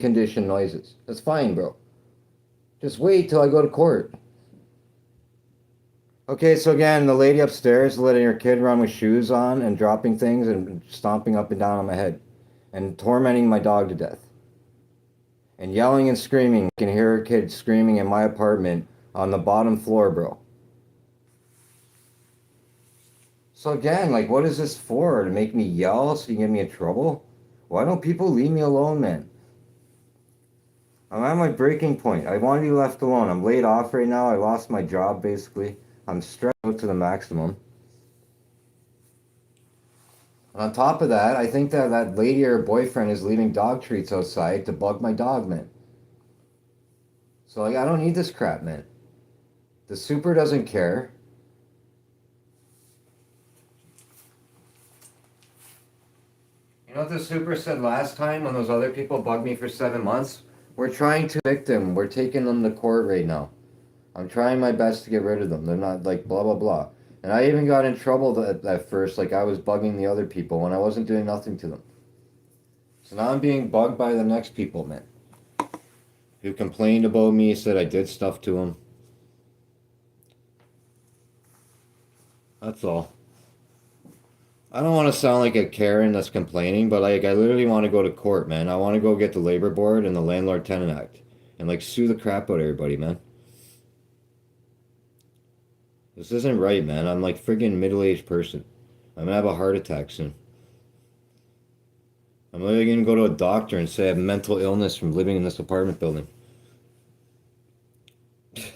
condition noises. That's fine, bro. Just wait till I go to court. Okay, so again, the lady upstairs letting her kid run with shoes on and dropping things and stomping up and down on my head and tormenting my dog to death and yelling and screaming. I can hear her kid screaming in my apartment on the bottom floor, bro. So again, like, what is this for? To make me yell so you can get me in trouble? Why don't people leave me alone, man? I'm at my breaking point. I want to be left alone. I'm laid off right now. I lost my job, basically. I'm stressed out to the maximum. And on top of that, I think that that lady or her boyfriend is leaving dog treats outside to bug my dog, man. So, like, I don't need this crap, man. The super doesn't care. You know what the super said last time when those other people bugged me for 7 months? We're trying to evict them. We're taking them to court right now. I'm trying my best to get rid of them. They're not like blah, blah, blah. And I even got in trouble at first, like I was bugging the other people when I wasn't doing nothing to them. So now I'm being bugged by the next people, man. Who complained about me, said I did stuff to them. That's all. I don't want to sound like a Karen that's complaining, but like I literally want to go to court, man. I want to go get the Labor Board and the Landlord Tenant Act and like sue the crap out of everybody, man. This isn't right, man. I'm like friggin' middle-aged person. I'm gonna have a heart attack soon. I'm literally gonna go to a doctor and say I have mental illness from living in this apartment building.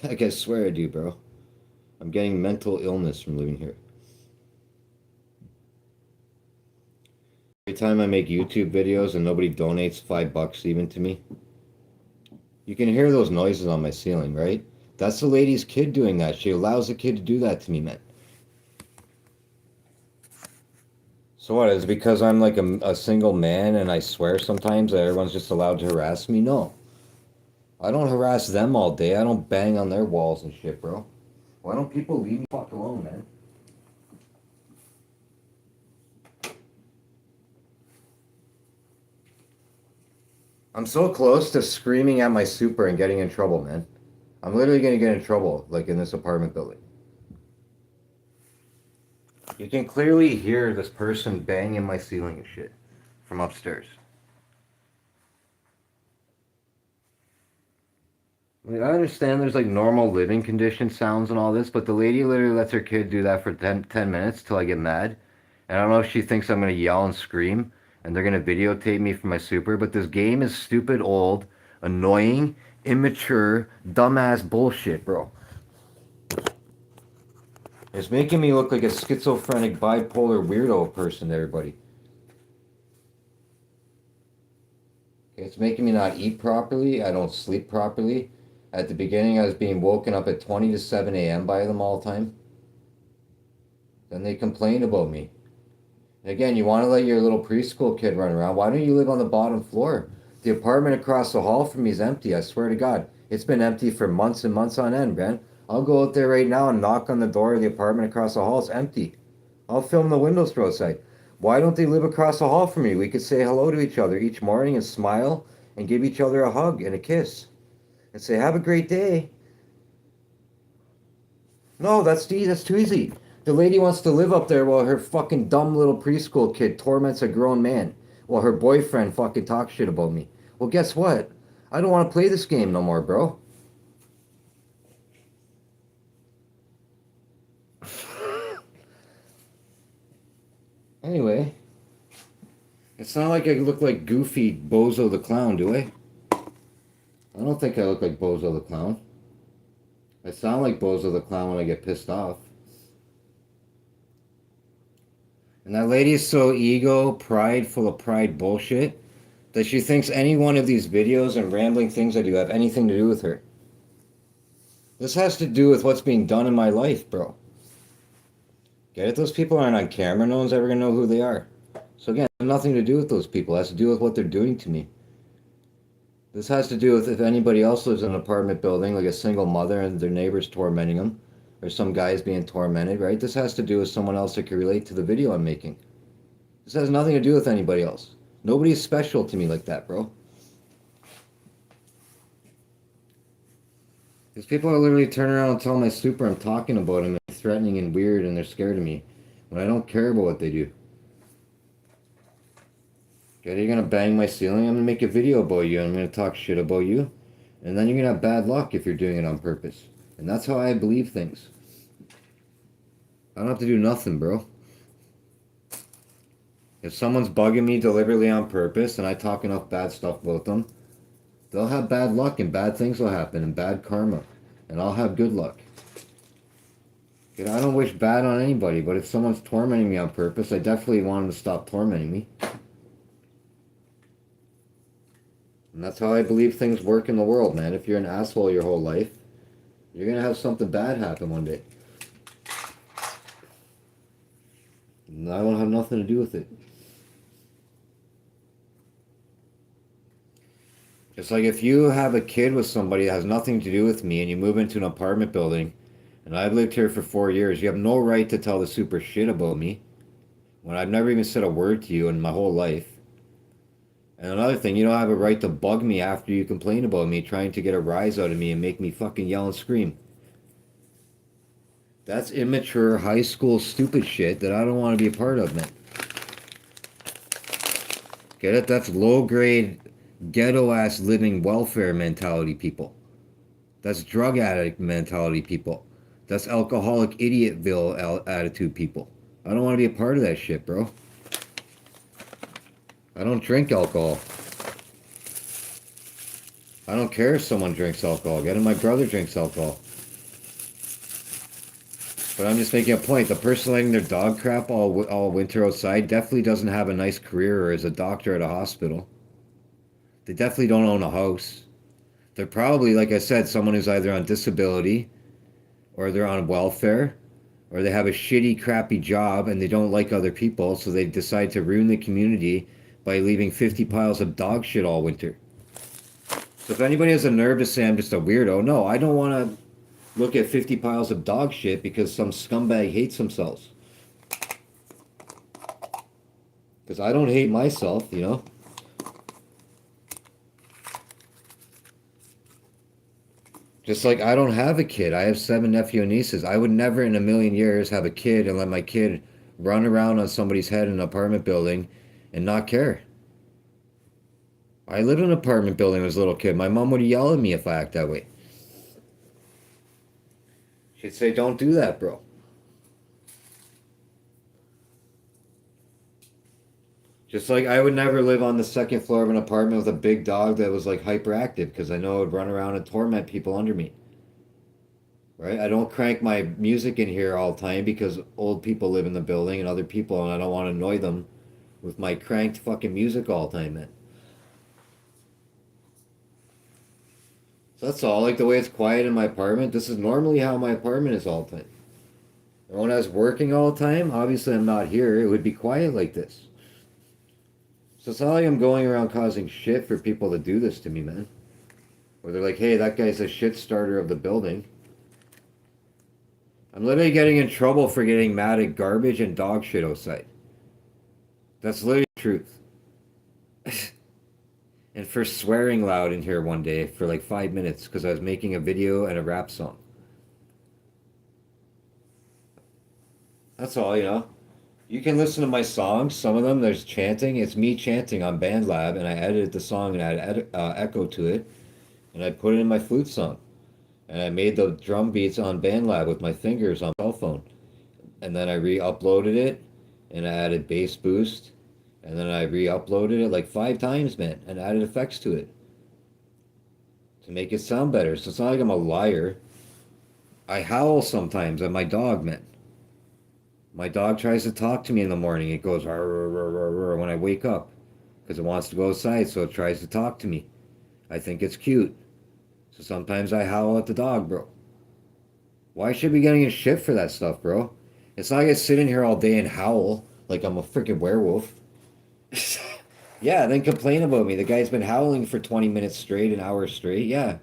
Like I swear I do, bro. I'm getting mental illness from living here. Every time I make YouTube videos and nobody donates $5 even to me, you can hear those noises on my ceiling, right? That's the lady's kid doing that. She allows the kid to do that to me, man. So what, is it because I'm like a single man and I swear sometimes that everyone's just allowed to harass me? No. I don't harass them all day. I don't bang on their walls and shit, bro. Why don't people leave me fuck alone, man? I'm so close to screaming at my super and getting in trouble, man. I'm literally gonna get in trouble, like in this apartment building. You can clearly hear this person banging my ceiling and shit from upstairs. Like, I understand there's like normal living condition sounds and all this, but the lady literally lets her kid do that for 10 minutes till I get mad. And I don't know if she thinks I'm gonna yell and scream and they're gonna videotape me for my super, but this game is stupid, old, annoying, immature, dumbass bullshit, bro. It's making me look like a schizophrenic, bipolar weirdo person to everybody. It's making me not eat properly. I don't sleep properly. At the beginning, I was being woken up at 20 to 7 a.m. by them all the time. Then they complained about me. And again, you want to let your little preschool kid run around. Why don't you live on the bottom floor? The apartment across the hall from me is empty. I swear to God. It's been empty for months and months on end, man. I'll go out there right now and knock on the door of the apartment across the hall. It's empty. I'll film the windows from outside. Why don't they live across the hall from me? We could say hello to each other each morning and smile and give each other a hug and a kiss and say, have a great day. No, that's too easy. The lady wants to live up there while her fucking dumb little preschool kid torments a grown man while her boyfriend fucking talks shit about me. Well, guess what? I don't want to play this game no more, bro. Anyway, it's not like I look like Goofy Bozo the Clown, do I? I don't think I look like Bozo the Clown. I sound like Bozo the Clown when I get pissed off. And that lady is so full of pride bullshit, that she thinks any one of these videos and rambling things I do have anything to do with her. This has to do with what's being done in my life, bro. Get it? Those people aren't on camera. No one's ever going to know who they are. So again, it has nothing to do with those people. It has to do with what they're doing to me. This has to do with if anybody else lives in an apartment building, like a single mother and their neighbors tormenting them, or some guys being tormented, right? This has to do with someone else that can relate to the video I'm making. This has nothing to do with anybody else. Nobody's special to me like that, bro. These people are literally turning around and telling my super I'm talking about them and threatening and weird and they're scared of me when I don't care about what they do. Okay, you're gonna bang my ceiling, I'm gonna make a video about you, I'm gonna talk shit about you, and then you're gonna have bad luck if you're doing it on purpose. And that's how I believe things. I don't have to do nothing, bro. If someone's bugging me deliberately on purpose and I talk enough bad stuff about them, they'll have bad luck and bad things will happen and bad karma. And I'll have good luck. I don't wish bad on anybody, but if someone's tormenting me on purpose, I definitely want them to stop tormenting me. And that's how I believe things work in the world, man. If you're an asshole your whole life, you're gonna have something bad happen one day. And I don't have nothing to do with it. It's like if you have a kid with somebody that has nothing to do with me and you move into an apartment building and I've lived here for 4 years, you have no right to tell the super shit about me when I've never even said a word to you in my whole life. And another thing, you don't have a right to bug me after you complain about me, trying to get a rise out of me and make me fucking yell and scream. That's immature, high school, stupid shit that I don't want to be a part of, man. Get it? That's low-grade, ghetto-ass living welfare mentality, people. That's drug addict mentality, people. That's alcoholic idiotville attitude, people. I don't want to be a part of that shit, bro. I don't drink alcohol. I don't care if someone drinks alcohol. Get in, my brother drinks alcohol. But I'm just making a point. The person letting their dog crap all winter outside definitely doesn't have a nice career or is a doctor at a hospital. They definitely don't own a house. They're probably, like I said, someone who's either on disability or they're on welfare or they have a shitty, crappy job and they don't like other people, so they decide to ruin the community by leaving 50 piles of dog shit all winter. So if anybody has a nerve to say I'm just a weirdo, no, I don't want to look at 50 piles of dog shit because some scumbag hates themselves. Because I don't hate myself, you know? Just like I don't have a kid. I have 7 nephew and nieces. I would never in a million years have a kid and let my kid run around on somebody's head in an apartment building and not care. I lived in an apartment building when I was a little kid. My mom would yell at me if I act that way. She'd say, don't do that, bro. Just like I would never live on the second floor of an apartment with a big dog that was like hyperactive because I know it would run around and torment people under me. Right? I don't crank my music in here all the time because old people live in the building and other people and I don't want to annoy them with my cranked fucking music all the time, man. So that's all. Like the way it's quiet in my apartment, this is normally how my apartment is all the time. And when I was working all the time, obviously I'm not here, it would be quiet like this. So it's not like I'm going around causing shit for people to do this to me, man. Or they're like, hey, that guy's a shit starter of the building. I'm literally getting in trouble for getting mad at garbage and dog shit outside. That's literally the truth. And for swearing loud in here one day for like 5 minutes because I was making a video and a rap song. That's all, you know. You can listen to my songs. Some of them, there's chanting. It's me chanting on BandLab, and I edited the song and I added echo to it, and I put it in my flute song. And I made the drum beats on BandLab with my fingers on my cell phone. And then I re-uploaded it, and I added bass boost, and then I re-uploaded it like 5 times, man, and added effects to it to make it sound better. So it's not like I'm a liar. I howl sometimes at my dog, man. My dog tries to talk to me in the morning. It goes "Arr, arr, arr, arr, arr," when I wake up because it wants to go outside, so it tries to talk to me. I think it's cute. So sometimes I howl at the dog, bro. Why should I be getting in shit for that stuff, bro? It's not like I sit in here all day and howl like I'm a freaking werewolf. Yeah, then complain about me. The guy's been howling for 20 minutes straight, an hour straight. Yeah.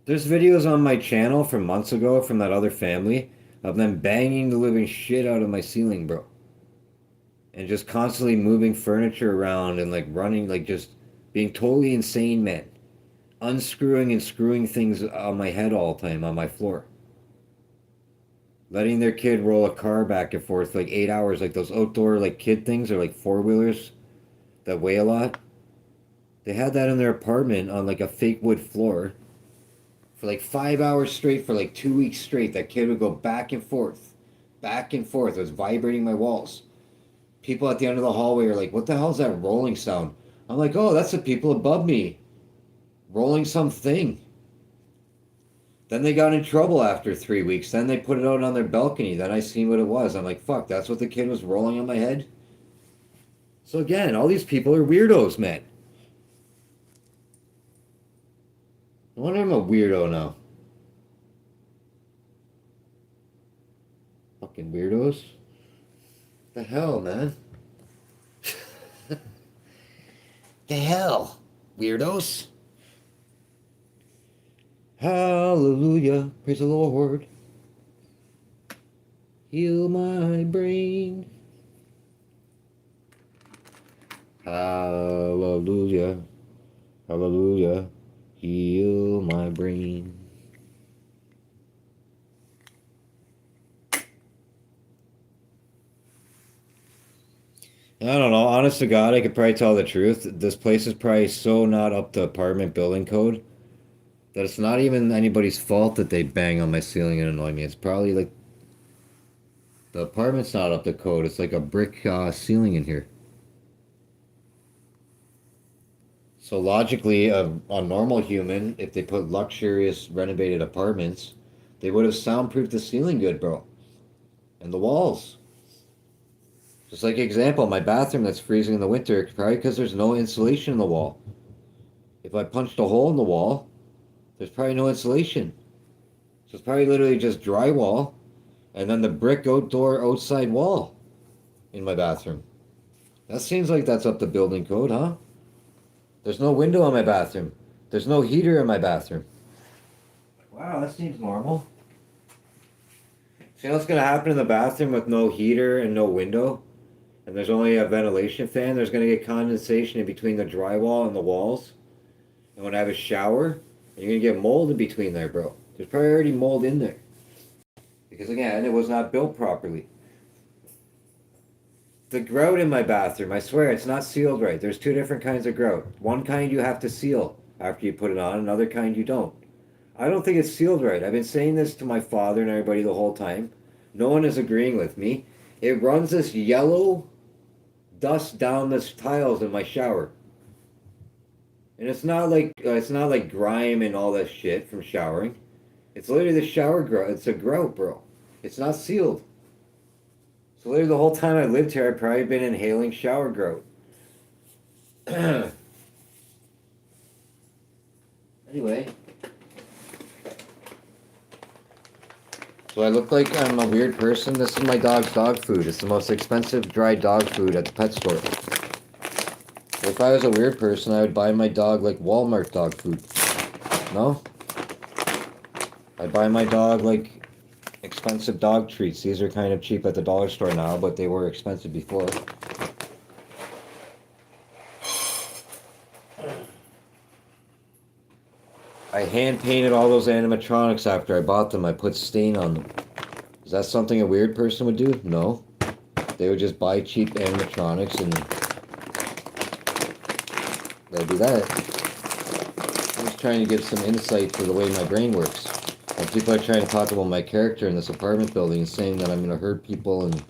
There's videos on my channel from months ago from that other family of them banging the living shit out of my ceiling, bro. and just constantly moving furniture around and like running, like just being totally insane, man. Unscrewing and screwing things on my head all the time on my floor. Letting their kid roll a car back and forth like 8 hours, like those outdoor like kid things or like four wheelers that weigh a lot. They had that in their apartment on like a fake wood floor for like 5 hours straight for like 2 weeks straight. That kid would go back and forth, back and forth. It was vibrating my walls. People at the end of the hallway are like, "What the hell is that rolling sound?" I'm like, "Oh, that's the people above me rolling something." Then they got in trouble after 3 weeks. Then they put it out on their balcony. Then I seen what it was. I'm like, fuck, that's what the kid was rolling on my head? So again, all these people are weirdos, man. I wonder if I'm a weirdo now. Fucking weirdos. The hell, man? The hell, weirdos. Hallelujah, praise the Lord. Heal my brain. Hallelujah, hallelujah, heal my brain. I don't know. Honest to God, I could probably tell the truth. This place is probably so not up to apartment building code that it's not even anybody's fault that they bang on my ceiling and annoy me. It's probably like the apartment's not up to code. It's like a brick ceiling in here. So logically, a normal human, if they put luxurious renovated apartments, they would have soundproofed the ceiling good, bro, and the walls. Just like example, my bathroom that's freezing in the winter, probably because there's no insulation in the wall. If I punched a hole in the wall, there's probably no insulation. So it's probably literally just drywall and then the brick outdoor outside wall in my bathroom. That seems like that's up to building code, huh? There's no window in my bathroom. There's no heater in my bathroom. Wow, that seems normal. See what's gonna happen in the bathroom with no heater and no window? And there's only a ventilation fan, there's going to get condensation in between the drywall and the walls. And when I have a shower, you're going to get mold in between there, bro. There's probably already mold in there. Because again, it was not built properly. The grout in my bathroom, I swear, it's not sealed right. There's two different kinds of grout. One kind you have to seal after you put it on, another kind you don't. I don't think it's sealed right. I've been saying this to my father and everybody the whole time. No one is agreeing with me. It runs this yellow dust down the tiles in my shower, and it's not like grime and all that shit from showering. It's literally the shower grout. It's a grout, bro. It's not sealed. So literally the whole time I lived here, I've probably been inhaling shower grout. Anyway, so I look like I'm a weird person. This is my dog's dog food. It's the most expensive dry dog food at the pet store. If I was a weird person, I would buy my dog like Walmart dog food. No? I'd buy my dog like expensive dog treats. These are kind of cheap at the dollar store now, but they were expensive before. I hand painted all those animatronics after I bought them. I put stain on them. Is that something a weird person would do? No. They would just buy cheap animatronics and they'll do that. I'm just trying to give some insight to the way my brain works. And people are trying to talk about my character in this apartment building and saying that I'm going to hurt people and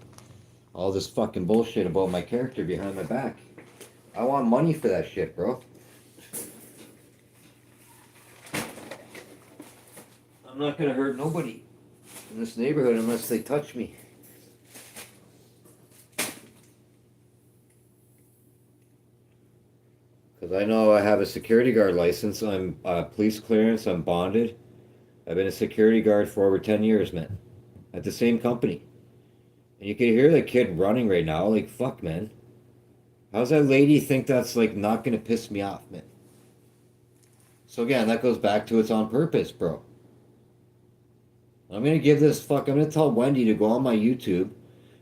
all this fucking bullshit about my character behind my back. I want money for that shit, bro. I'm not going to hurt nobody in this neighborhood unless they touch me. Because I know I have a security guard license, I'm police clearance, I'm bonded. I've been a security guard for over 10 years, man. At the same company. And you can hear the kid running right now, like, fuck, man. How's that lady think that's, like, not gonna piss me off, man? So again, that goes back to it's on purpose, bro. I'm gonna tell Wendy to go on my YouTube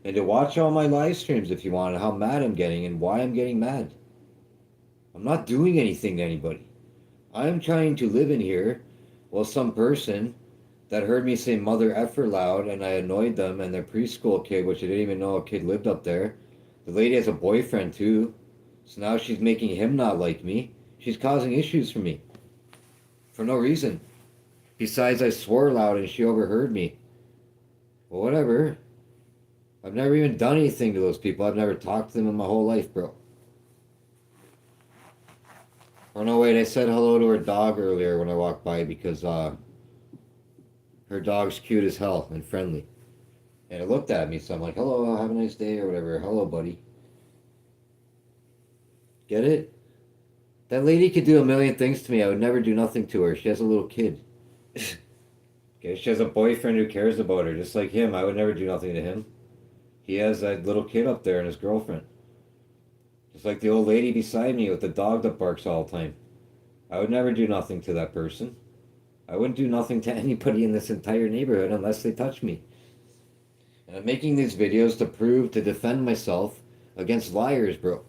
And to watch all my live streams if you want, and how mad I'm getting and why I'm getting mad. I'm not doing anything to anybody. I'm trying to live in here while some person that heard me say mother effer loud and I annoyed them and their preschool kid, which I didn't even know a kid lived up there. The lady has a boyfriend too. So now she's making him not like me. She's causing issues for me. For no reason. Besides, I swore loud and she overheard me. Well, whatever. I've never even done anything to those people. I've never talked to them in my whole life, bro. Oh no, wait, I said hello to her dog earlier when I walked by because her dog's cute as hell and friendly. And it looked at me, so I'm like, hello, have a nice day or whatever. Hello, buddy. Get it? That lady could do a million things to me. I would never do nothing to her. She has a little kid. Okay, she has a boyfriend who cares about her, just like him. I would never do nothing to him. He has that little kid up there and his girlfriend. Just like the old lady beside me with the dog that barks all the time. I would never do nothing to that person. I wouldn't do nothing to anybody in this entire neighborhood unless they touch me. And I'm making these videos to defend myself against liars, bro.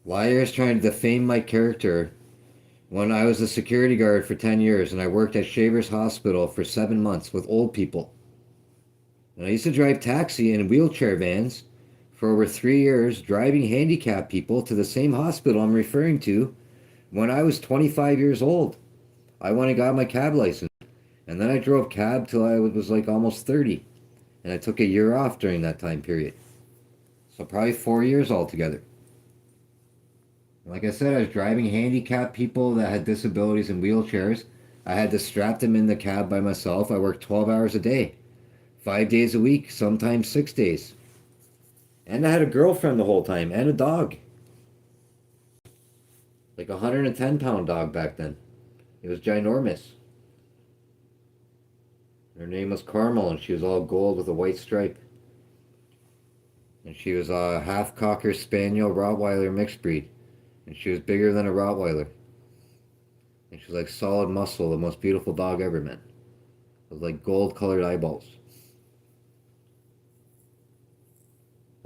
Liars trying to defame my character when I was a security guard for 10 years and I worked at Shavers Hospital for 7 months with old people. And I used to drive taxi in wheelchair vans for over 3 years, driving handicapped people to the same hospital I'm referring to when I was 25 years old. I went and got my cab license. And then I drove cab till I was like almost 30. And I took a year off during that time period. So probably 4 years altogether. Like I said, I was driving handicapped people that had disabilities and wheelchairs. I had to strap them in the cab by myself. I worked 12 hours a day, 5 days a week, sometimes 6 days. And I had a girlfriend the whole time and a dog. Like a 110-pound dog back then. It was ginormous. Her name was Carmel and she was all gold with a white stripe. And she was a half Cocker Spaniel Rottweiler mixed breed. And she was bigger than a Rottweiler. And she was like solid muscle, the most beautiful dog ever met. With like gold colored eyeballs.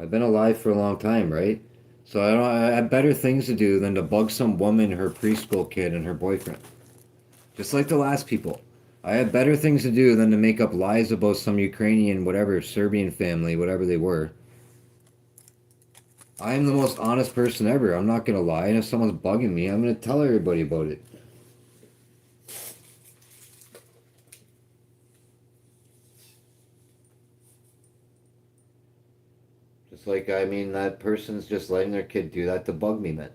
I've been alive for a long time, right? So I have better things to do than to bug some woman, her preschool kid, and her boyfriend. Just like the last people. I have better things to do than to make up lies about some Ukrainian, whatever, Serbian family, whatever they were. I am the most honest person ever. I'm not going to lie. And if someone's bugging me, I'm going to tell everybody about it. Just like, I mean, that person's just letting their kid do that to bug me, man.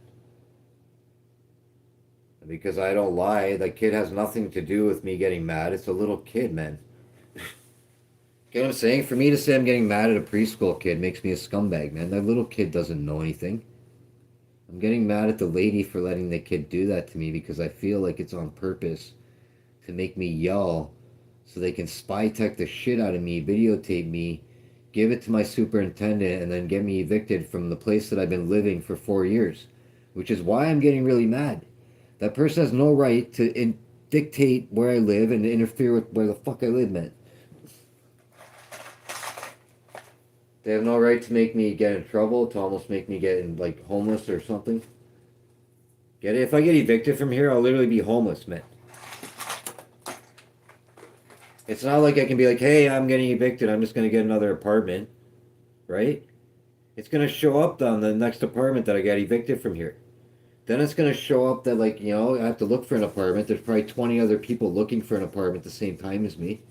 Because I don't lie, that kid has nothing to do with me getting mad. It's a little kid, man. Get what I'm saying? For me to say I'm getting mad at a preschool kid makes me a scumbag, man. That little kid doesn't know anything. I'm getting mad at the lady for letting the kid do that to me because I feel like it's on purpose to make me yell so they can spy tech the shit out of me, videotape me, give it to my superintendent, and then get me evicted from the place that I've been living for 4 years. Which is why I'm getting really mad. That person has no right to dictate where I live and interfere with where the fuck I live, man. They have no right to make me get in trouble, to almost make me get in, like, homeless or something. Get it? If I get evicted from here, I'll literally be homeless, man. It's not like I can be like, hey, I'm getting evicted, I'm just going to get another apartment. Right? It's going to show up on the next apartment that I got evicted from here. Then it's going to show up that, like, you know, I have to look for an apartment. There's probably 20 other people looking for an apartment at the same time as me.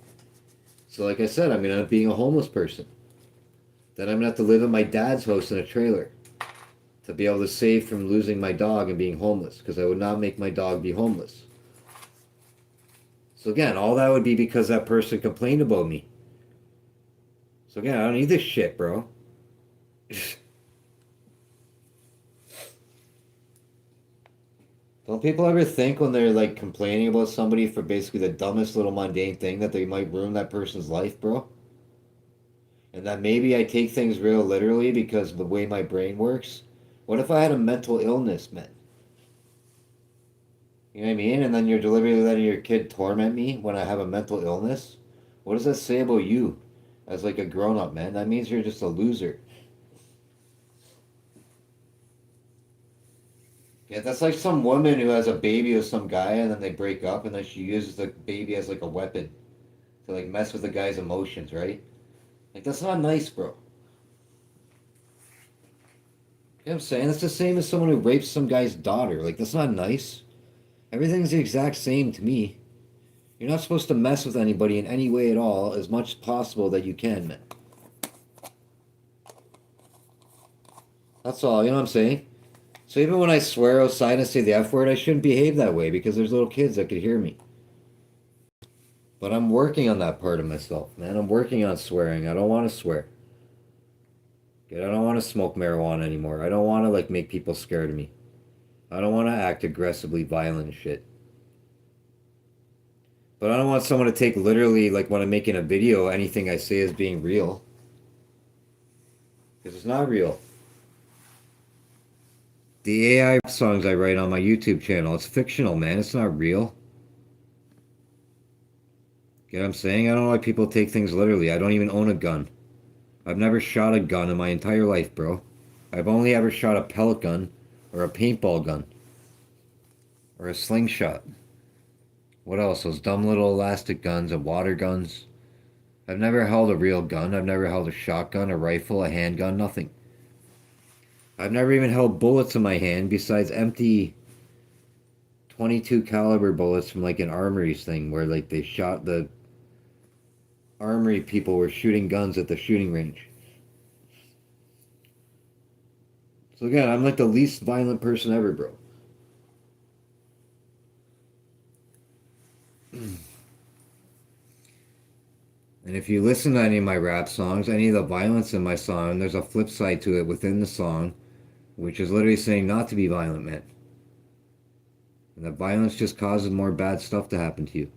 So, like I said, I'm going to end up being a homeless person. Then I'm going to have to live in my dad's house in a trailer to be able to save from losing my dog and being homeless, because I would not make my dog be homeless. So again, all that would be because that person complained about me. So again, I don't need this shit, bro. Don't people ever think when they're like complaining about somebody for basically the dumbest little mundane thing that they might ruin that person's life, bro? And that maybe I take things real literally because of the way my brain works. What if I had a mental illness, man? You know what I mean? And then you're deliberately letting your kid torment me when I have a mental illness? What does that say about you? as like a grown-up, man. That means you're just a loser. Yeah, that's like some woman who has a baby with some guy and then they break up and then she uses the baby as like a weapon to like mess with the guy's emotions, right? Like that's not nice, bro. You know what I'm saying? That's the same as someone who rapes some guy's daughter. Like that's not nice. Everything's the exact same to me. You're not supposed to mess with anybody in any way at all, as much as possible that you can, man. That's all, you know what I'm saying? So even when I swear outside and say the F word, I shouldn't behave that way because there's little kids that could hear me. But I'm working on that part of myself, man. I'm working on swearing. I don't want to swear. I don't want to smoke marijuana anymore. I don't want to like make people scared of me. I don't want to act aggressively violent and shit. But I don't want someone to take literally, like when I'm making a video, anything I say as being real. Because it's not real. The AI songs I write on my YouTube channel, it's fictional, man. It's not real. Get what I'm saying? I don't know why people take things literally. I don't even own a gun. I've never shot a gun in my entire life, bro. I've only ever shot a pellet gun or a paintball gun or a slingshot. What else? Those dumb little elastic guns and water guns. I've never held a real gun. I've never held a shotgun, a rifle, a handgun, nothing. I've never even held bullets in my hand besides empty 22 caliber bullets from like an armories thing where like they shot the armory people were shooting guns at the shooting range. So again, I'm like the least violent person ever, bro. And if you listen to any of my rap songs, any of the violence in my song, there's a flip side to it within the song, which is literally saying not to be violent, man. And that violence just causes more bad stuff to happen to you.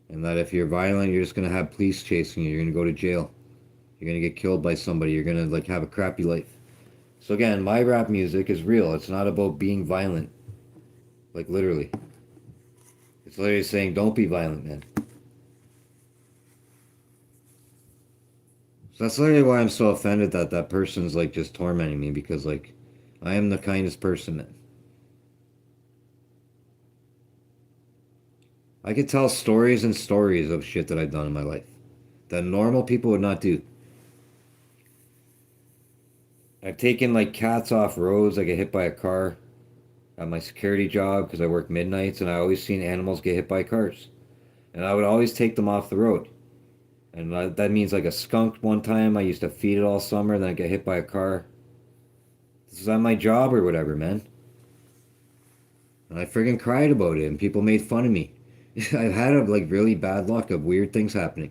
And that if you're violent, you're just going to have police chasing you. You're going to go to jail. You're going to get killed by somebody. You're going to like have a crappy life. So again, my rap music is real. It's not about being violent. Like literally. It's literally saying don't be violent, man. So that's literally why I'm so offended that that person's like just tormenting me because like I am the kindest person, man. I could tell stories and stories of shit that I've done in my life that normal people would not do. I've taken like cats off roads. I get hit by a car at my security job because I work midnights and I always seen animals get hit by cars. And I would always take them off the road. And that means like a skunk one time. I used to feed it all summer, then I get hit by a car. This is on my job or whatever, man. And I friggin' cried about it and people made fun of me. I've had like really bad luck of weird things happening.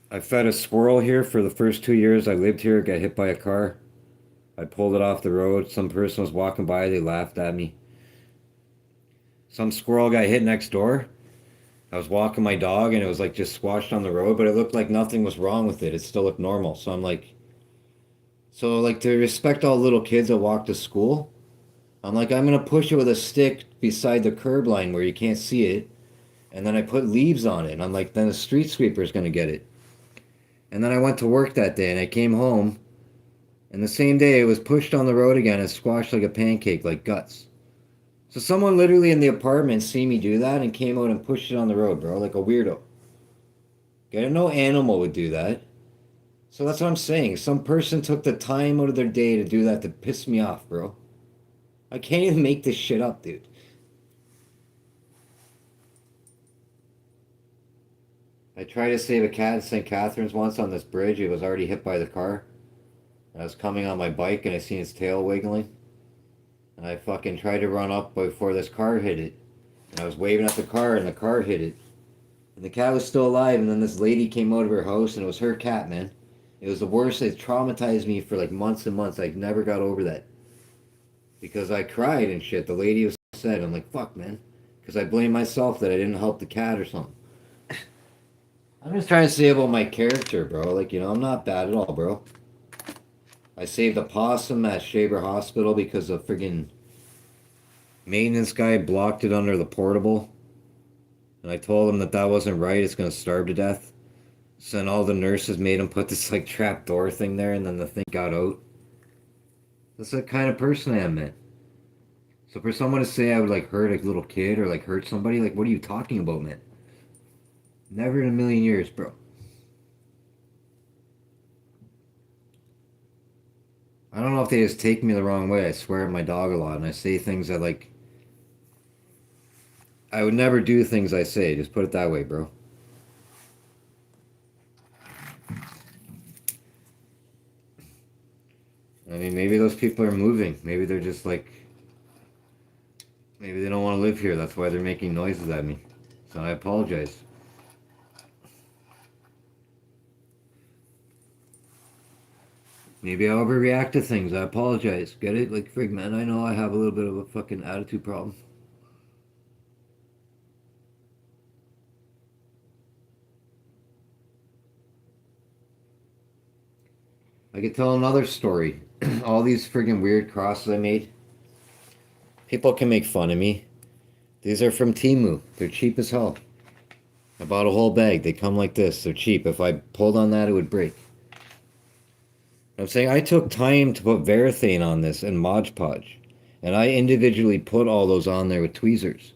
I fed a squirrel here for the first 2 years I lived here, got hit by a car. I pulled it off the road. Some person was walking by, they laughed at me. Some squirrel got hit next door. I was walking my dog and it was like just squashed on the road, but it looked like nothing was wrong with it. It still looked normal. So I'm like, so like to respect all little kids that walk to school, I'm like, I'm gonna push it with a stick beside the curb line where you can't see it. And then I put leaves on it. And I'm like, then the street sweeper's gonna get it. And then I went to work that day and I came home and the same day it was pushed on the road again and squashed like a pancake, like guts. So someone literally in the apartment seen me do that and came out and pushed it on the road, bro, like a weirdo. Okay, no animal would do that. So that's what I'm saying. Some person took the time out of their day to do that to piss me off, bro. I can't even make this shit up, dude. I tried to save a cat in St. Catharines once on this bridge. It was already hit by the car. I was coming on my bike and I seen its tail wiggling. And I fucking tried to run up before this car hit it. And I was waving at the car and the car hit it. And the cat was still alive and then this lady came out of her house and it was her cat, man. It was the worst. It traumatized me for like months and months. I never got over that. Because I cried and shit. The lady was upset. I'm like, fuck, man. Because I blame myself that I didn't help the cat or something. I'm just trying to say about my character, bro. Like, you know, I'm not bad at all, bro. I saved a possum at Shaver Hospital because a friggin' maintenance guy blocked it under the portable. And I told him that that wasn't right. It's gonna starve to death. So then all the nurses made him put this like trap door thing there, and then the thing got out. That's the kind of person I am, man. So for someone to say I would like hurt a little kid or like hurt somebody, like what are you talking about, man? Never in a million years, bro. I don't know if they just take me the wrong way. I swear at my dog a lot, and I say things that like I would never do things I say. Just put it that way, bro. I mean, maybe those people are moving. Maybe they're just like, maybe they don't want to live here. That's why they're making noises at me. So I apologize. Maybe I overreact to things. I apologize. Get it? Like, frig, man, I know I have a little bit of a fucking attitude problem. I could tell another story. All these friggin' weird crosses I made. People can make fun of me. These are from Temu. They're cheap as hell. I bought a whole bag. They come like this. They're cheap. If I pulled on that, it would break. I'm saying I took time to put Varathane on this and Mod Podge. And I individually put all those on there with tweezers.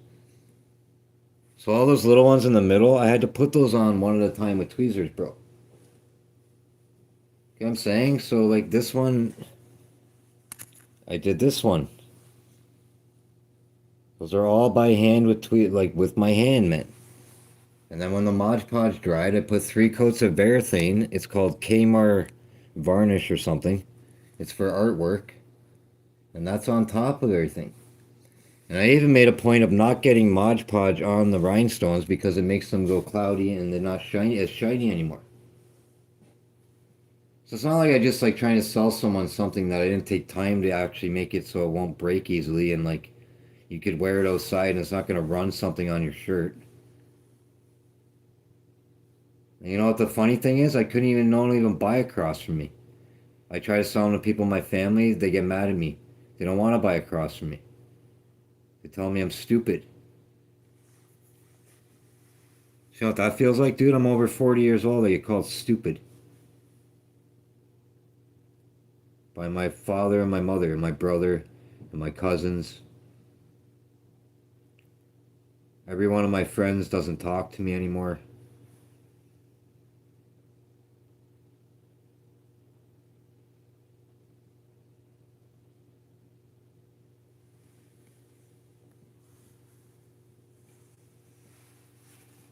So all those little ones in the middle, I had to put those on one at a time with tweezers, bro. You know what I'm saying? So like this one, I did this one. Those are all by hand with like with my hand, man. And then when the Mod Podge dried, I put 3 coats of Varathane. It's called Kmart varnish or something. It's for artwork. And that's on top of everything. And I even made a point of not getting Mod Podge on the rhinestones because it makes them go cloudy and they're not shiny anymore. So it's not like I just like trying to sell someone something that I didn't take time to actually make it so it won't break easily and like you could wear it outside and it's not going to run something on your shirt. And you know what the funny thing is? I couldn't even, no one even buy a cross from me. I try to sell them to people in my family, they get mad at me. They don't want to buy a cross from me. They tell me I'm stupid. You know what that feels like, dude? I'm over 40 years old. I get called stupid. By my father and my mother and my brother and my cousins. Every one of my friends doesn't talk to me anymore.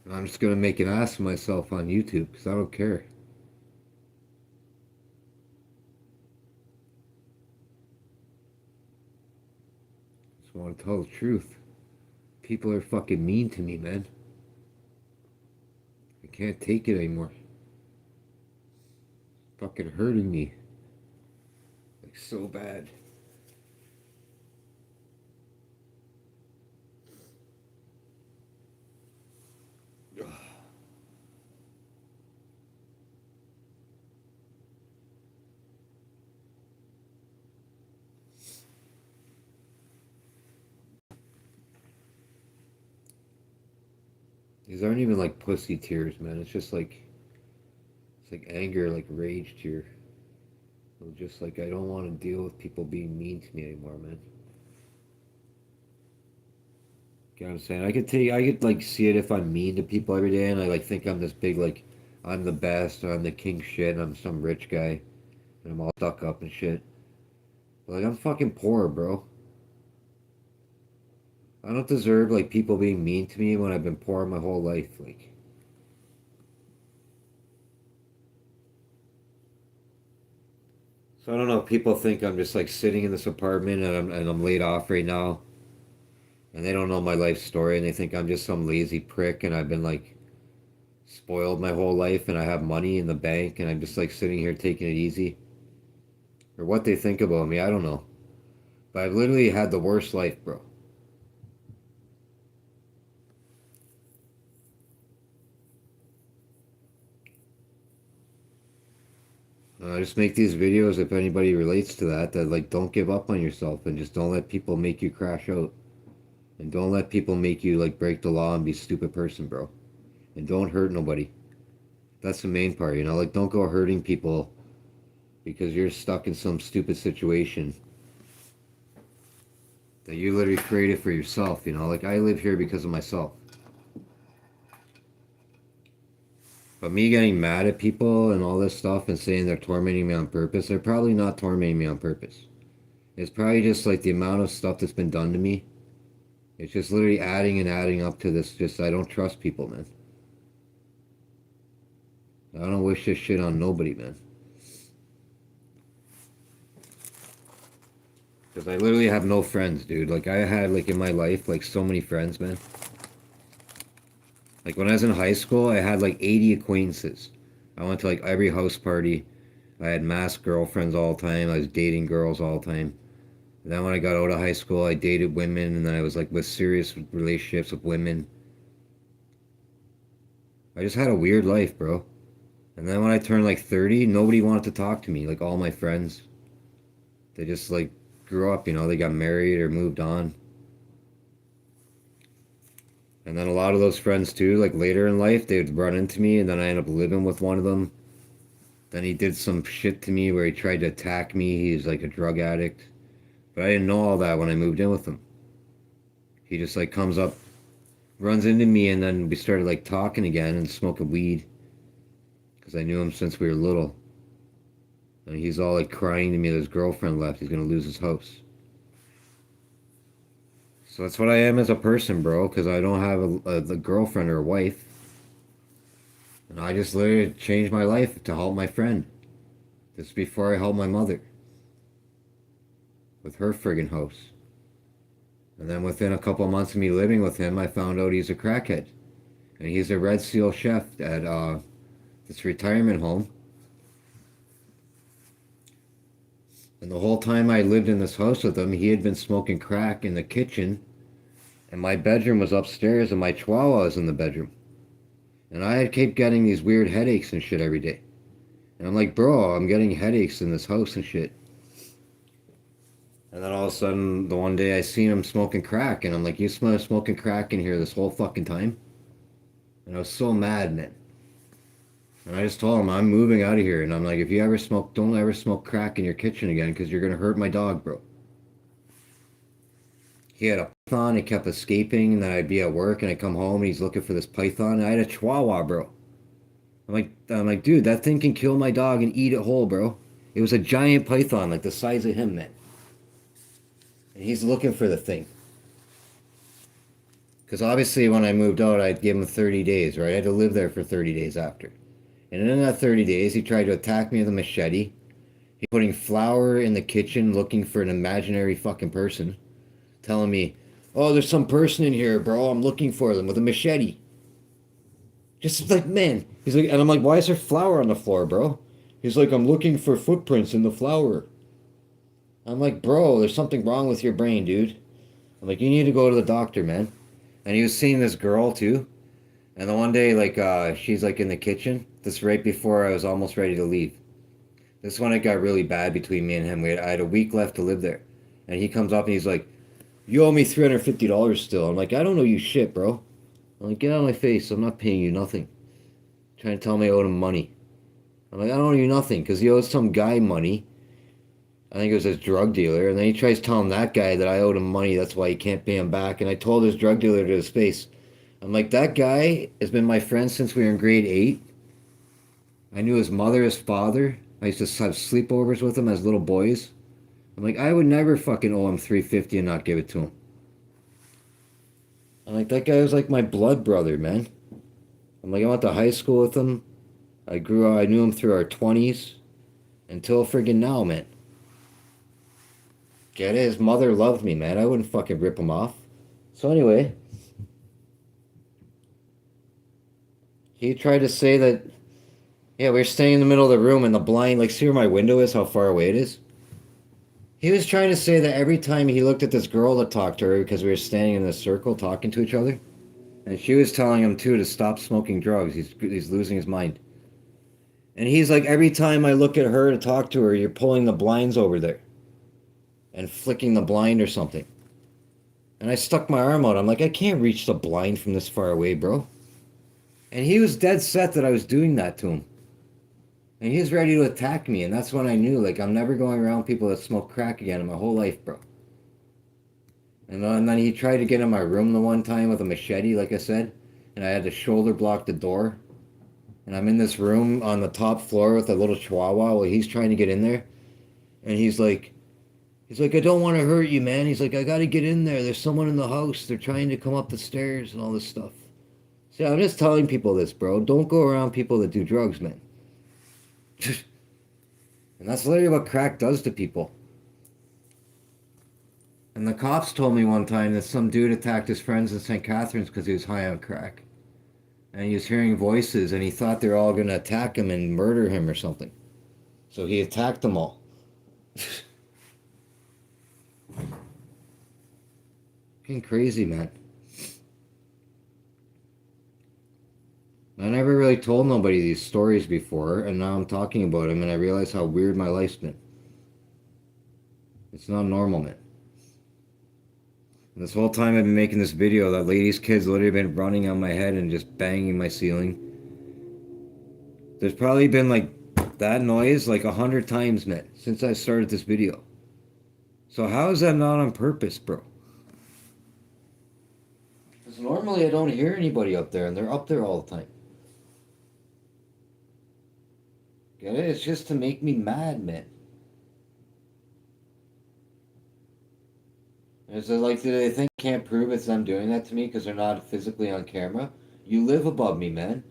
And I'm just going to make an ass of myself on YouTube because I don't care. I just want to tell the truth. People are fucking mean to me, man. I can't take it anymore. It's fucking hurting me. Like so bad. These aren't even like pussy tears, man. It's just like, it's like anger, like rage tear. I'm just like, I don't want to deal with people being mean to me anymore, man. You know what I'm saying? I could like see it if I'm mean to people every day and I like think I'm this big, like, I'm the best, or I'm the king shit, and I'm some rich guy, and I'm all stuck up and shit. But like, I'm fucking poor, bro. I don't deserve like people being mean to me when I've been poor my whole life. Like, so I don't know. People think I'm just like sitting in this apartment and I'm laid off right now, and they don't know my life story, and they think I'm just some lazy prick, and I've been like spoiled my whole life, and I have money in the bank, and I'm just like sitting here taking it easy. Or what they think about me, I don't know. But I've literally had the worst life, bro. I just make these videos if anybody relates to that, that like don't give up on yourself and just don't let people make you crash out. And don't let people make you like break the law and be a stupid person, bro. And don't hurt nobody. That's the main part, you know? Like, don't go hurting people because you're stuck in some stupid situation that you literally created for yourself, you know? Like, I live here because of myself. But me getting mad at people and all this stuff and saying they're tormenting me on purpose, they're probably not tormenting me on purpose. It's probably just like the amount of stuff that's been done to me. It's just literally adding and adding up to this. Just, I don't trust people, man. I don't wish this shit on nobody, man. Because I literally have no friends, dude. Like, I had, like, in my life, like, so many friends, man. Like, when I was in high school, I had, like, 80 acquaintances. I went to, like, every house party. I had masked girlfriends all the time. I was dating girls all the time. And then when I got out of high school, I dated women, and then I was, like, with serious relationships with women. I just had a weird life, bro. And then when I turned, like, 30, nobody wanted to talk to me. Like, all my friends. They just, like, grew up, you know, they got married or moved on. And then a lot of those friends too, like later in life, they would run into me and then I ended up living with one of them. Then he did some shit to me where he tried to attack me. He's like a drug addict. But I didn't know all that when I moved in with him. He just like comes up, runs into me, and then we started like talking again and smoking weed. Because I knew him since we were little. And he's all like crying to me that his girlfriend left. He's going to lose his house. So that's what I am as a person, bro, because I don't have a girlfriend or a wife. And I just literally changed my life to help my friend. This before I helped my mother with her friggin' house. And then within a couple of months of me living with him, I found out he's a crackhead. And he's a Red Seal chef at this retirement home. And the whole time I lived in this house with him, he had been smoking crack in the kitchen. And my bedroom was upstairs and my chihuahua was in the bedroom. And I had kept getting these weird headaches and shit every day. And I'm like, bro, I'm getting headaches in this house and shit. And then all of a sudden, the one day I seen him smoking crack. And I'm like, you smell smoking crack in here this whole fucking time? And I was so mad, man. And I just told him, I'm moving out of here. And I'm like, if you ever smoke, don't ever smoke crack in your kitchen again because you're going to hurt my dog, bro. He had a python, it kept escaping, and then I'd be at work and I'd come home and he's looking for this python. And I had a chihuahua, bro. I'm like, dude, that thing can kill my dog and eat it whole, bro. It was a giant python, like the size of him, man. And he's looking for the thing. Because obviously when I moved out, I'd give him 30 days, right? I had to live there for 30 days after. And in that 30 days, he tried to attack me with a machete. He's putting flour in the kitchen looking for an imaginary fucking person. Telling me, oh, there's some person in here, bro. I'm looking for them with a machete. Just like, man. He's like, and I'm like, why is there flour on the floor, bro? He's like, I'm looking for footprints in the flour. I'm like, bro, there's something wrong with your brain, dude. I'm like, you need to go to the doctor, man. And he was seeing this girl too. And the one day, like, she's like in the kitchen. This right before I was almost ready to leave. This one, it got really bad between me and him. I had a week left to live there. And he comes up and he's like, you owe me $350 still. I'm like, I don't owe you shit, bro. I'm like, get out of my face. I'm not paying you nothing. Trying to tell me I owed him money. I'm like, I don't owe you nothing because he owed some guy money. I think it was his drug dealer. And then he tries telling that guy that I owed him money. That's why he can't pay him back. And I told his drug dealer to his face. I'm like, that guy has been my friend since we were in grade 8. I knew his mother, his father. I used to have sleepovers with him as little boys. I'm like, I would never fucking owe him $350 and not give it to him. I'm like, that guy was like my blood brother, man. I'm like, I went to high school with him. I knew him through our 20s until friggin' now, man. Get it? His mother loved me, man. I wouldn't fucking rip him off. So anyway, he tried to say that, yeah, we were staying in the middle of the room and the blind, like, see where my window is, how far away it is? He was trying to say that every time he looked at this girl to talk to her, because we were standing in a circle talking to each other, and she was telling him too to stop smoking drugs. He's losing his mind. And he's like, every time I look at her to talk to her, you're pulling the blinds over there and flicking the blind or something. And I stuck my arm out. I'm like, I can't reach the blind from this far away, bro. And he was dead set that I was doing that to him. And he was ready to attack me. And that's when I knew, like, I'm never going around people that smoke crack again in my whole life, bro. And then he tried to get in my room the one time with a machete, like I said. And I had to shoulder block the door. And I'm in this room on the top floor with a little chihuahua while he's trying to get in there. And he's like, I don't want to hurt you, man. He's like, I got to get in there. There's someone in the house. They're trying to come up the stairs and all this stuff. See, I'm just telling people this, bro. Don't go around people that do drugs, man. And that's literally what crack does to people. And the cops told me one time that some dude attacked his friends in St. Catharines because he was high on crack. And he was hearing voices and he thought they were all going to attack him and murder him or something. So he attacked them all. Fucking crazy, man. I never really told nobody these stories before, and now I'm talking about them, and I realize how weird my life's been. It's not normal, man. And this whole time I've been making this video, that lady's kid's literally been running on my head and just banging my ceiling. There's probably been like that noise like 100 times, man, since I started this video. So how is that not on purpose, bro? Because normally I don't hear anybody up there, and they're up there all the time. Get it? It's just to make me mad, man. Is it like, do they think can't prove it's them doing that to me because they're not physically on camera? You live above me, man.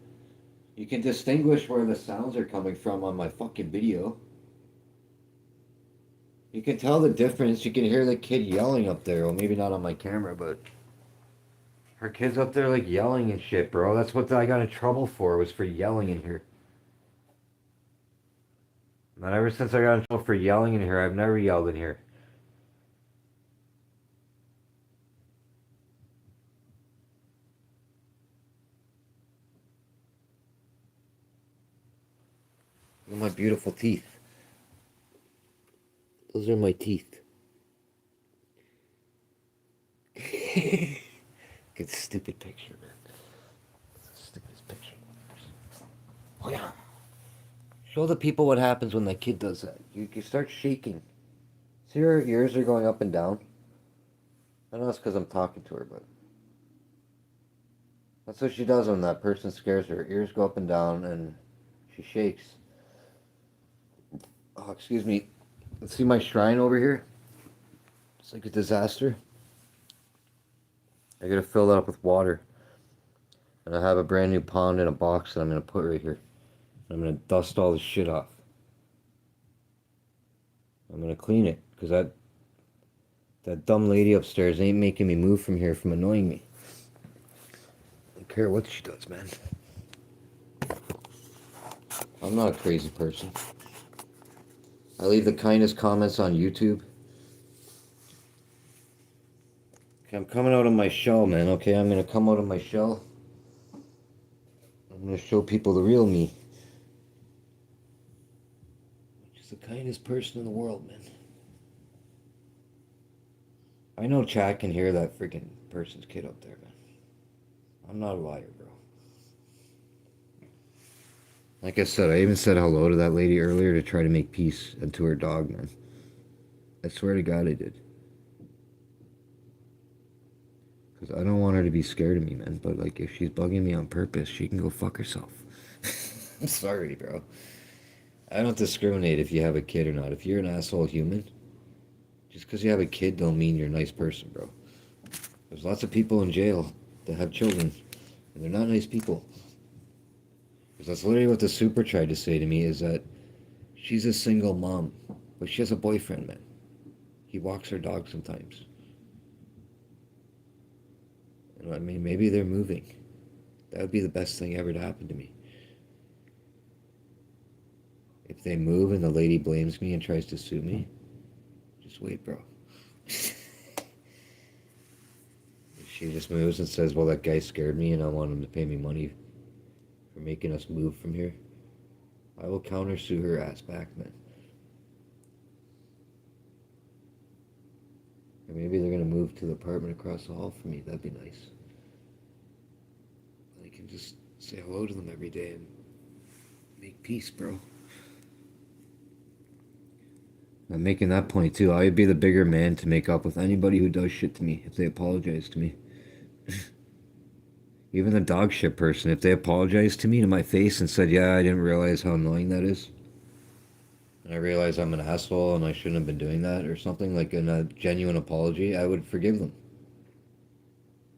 You can distinguish where the sounds are coming from on my fucking video. You can tell the difference. You can hear the kid yelling up there. Well, maybe not on my camera, but her kid's up there like yelling and shit, bro. That's what I got in trouble for, was for yelling in here. And ever since I got in trouble for yelling in here, I've never yelled in here. Look at my beautiful teeth. Those are my teeth. Good stupid picture, man. Stupidest picture. Oh yeah. Show the people what happens when that kid does that. You start shaking. See, her ears are going up and down. I know it's because I'm talking to her, but that's what she does when that person scares her. Her ears go up and down and she shakes. Oh, excuse me. Let's see my shrine over here. It's like a disaster. I gotta fill that up with water. And I have a brand new pond in a box that I'm gonna put right here. I'm gonna dust all this shit off. I'm gonna clean it, because that dumb lady upstairs ain't making me move from here from annoying me. I don't care what she does, man. I'm not a crazy person. I leave the kindest comments on YouTube. Okay, I'm coming out of my shell, man. Okay, I'm gonna come out of my shell. I'm gonna show people the real me. Which is the kindest person in the world, man. I know Chad can hear that freaking person's kid up there, man. I'm not a liar, bro. Like I said, I even said hello to that lady earlier to try to make peace and to her dog, man. I swear to God I did. Because I don't want her to be scared of me, man. But, like, if she's bugging me on purpose, she can go fuck herself. I'm sorry, bro. I don't discriminate if you have a kid or not. If you're an asshole human, just because you have a kid don't mean you're a nice person, bro. There's lots of people in jail that have children, and they're not nice people. Because that's literally what the super tried to say to me, is that she's a single mom, but she has a boyfriend, man. He walks her dog sometimes. And I mean, maybe they're moving. That would be the best thing ever to happen to me. If they move and the lady blames me and tries to sue me, just wait, bro. She just moves and says, well, that guy scared me and I want him to pay me money for making us move from here, I will countersue her ass back, man. maybe they're gonna move to the apartment across the hall from me. That'd be nice. I can just say hello to them every day and make peace, bro. I'm making that point too. I would be the bigger man to make up with anybody who does shit to me if they apologize to me. Even the dog shit person, if they apologized to me to my face and said, yeah, I didn't realize how annoying that is, and I realize I'm an asshole and I shouldn't have been doing that or something, like in a genuine apology, I would forgive them.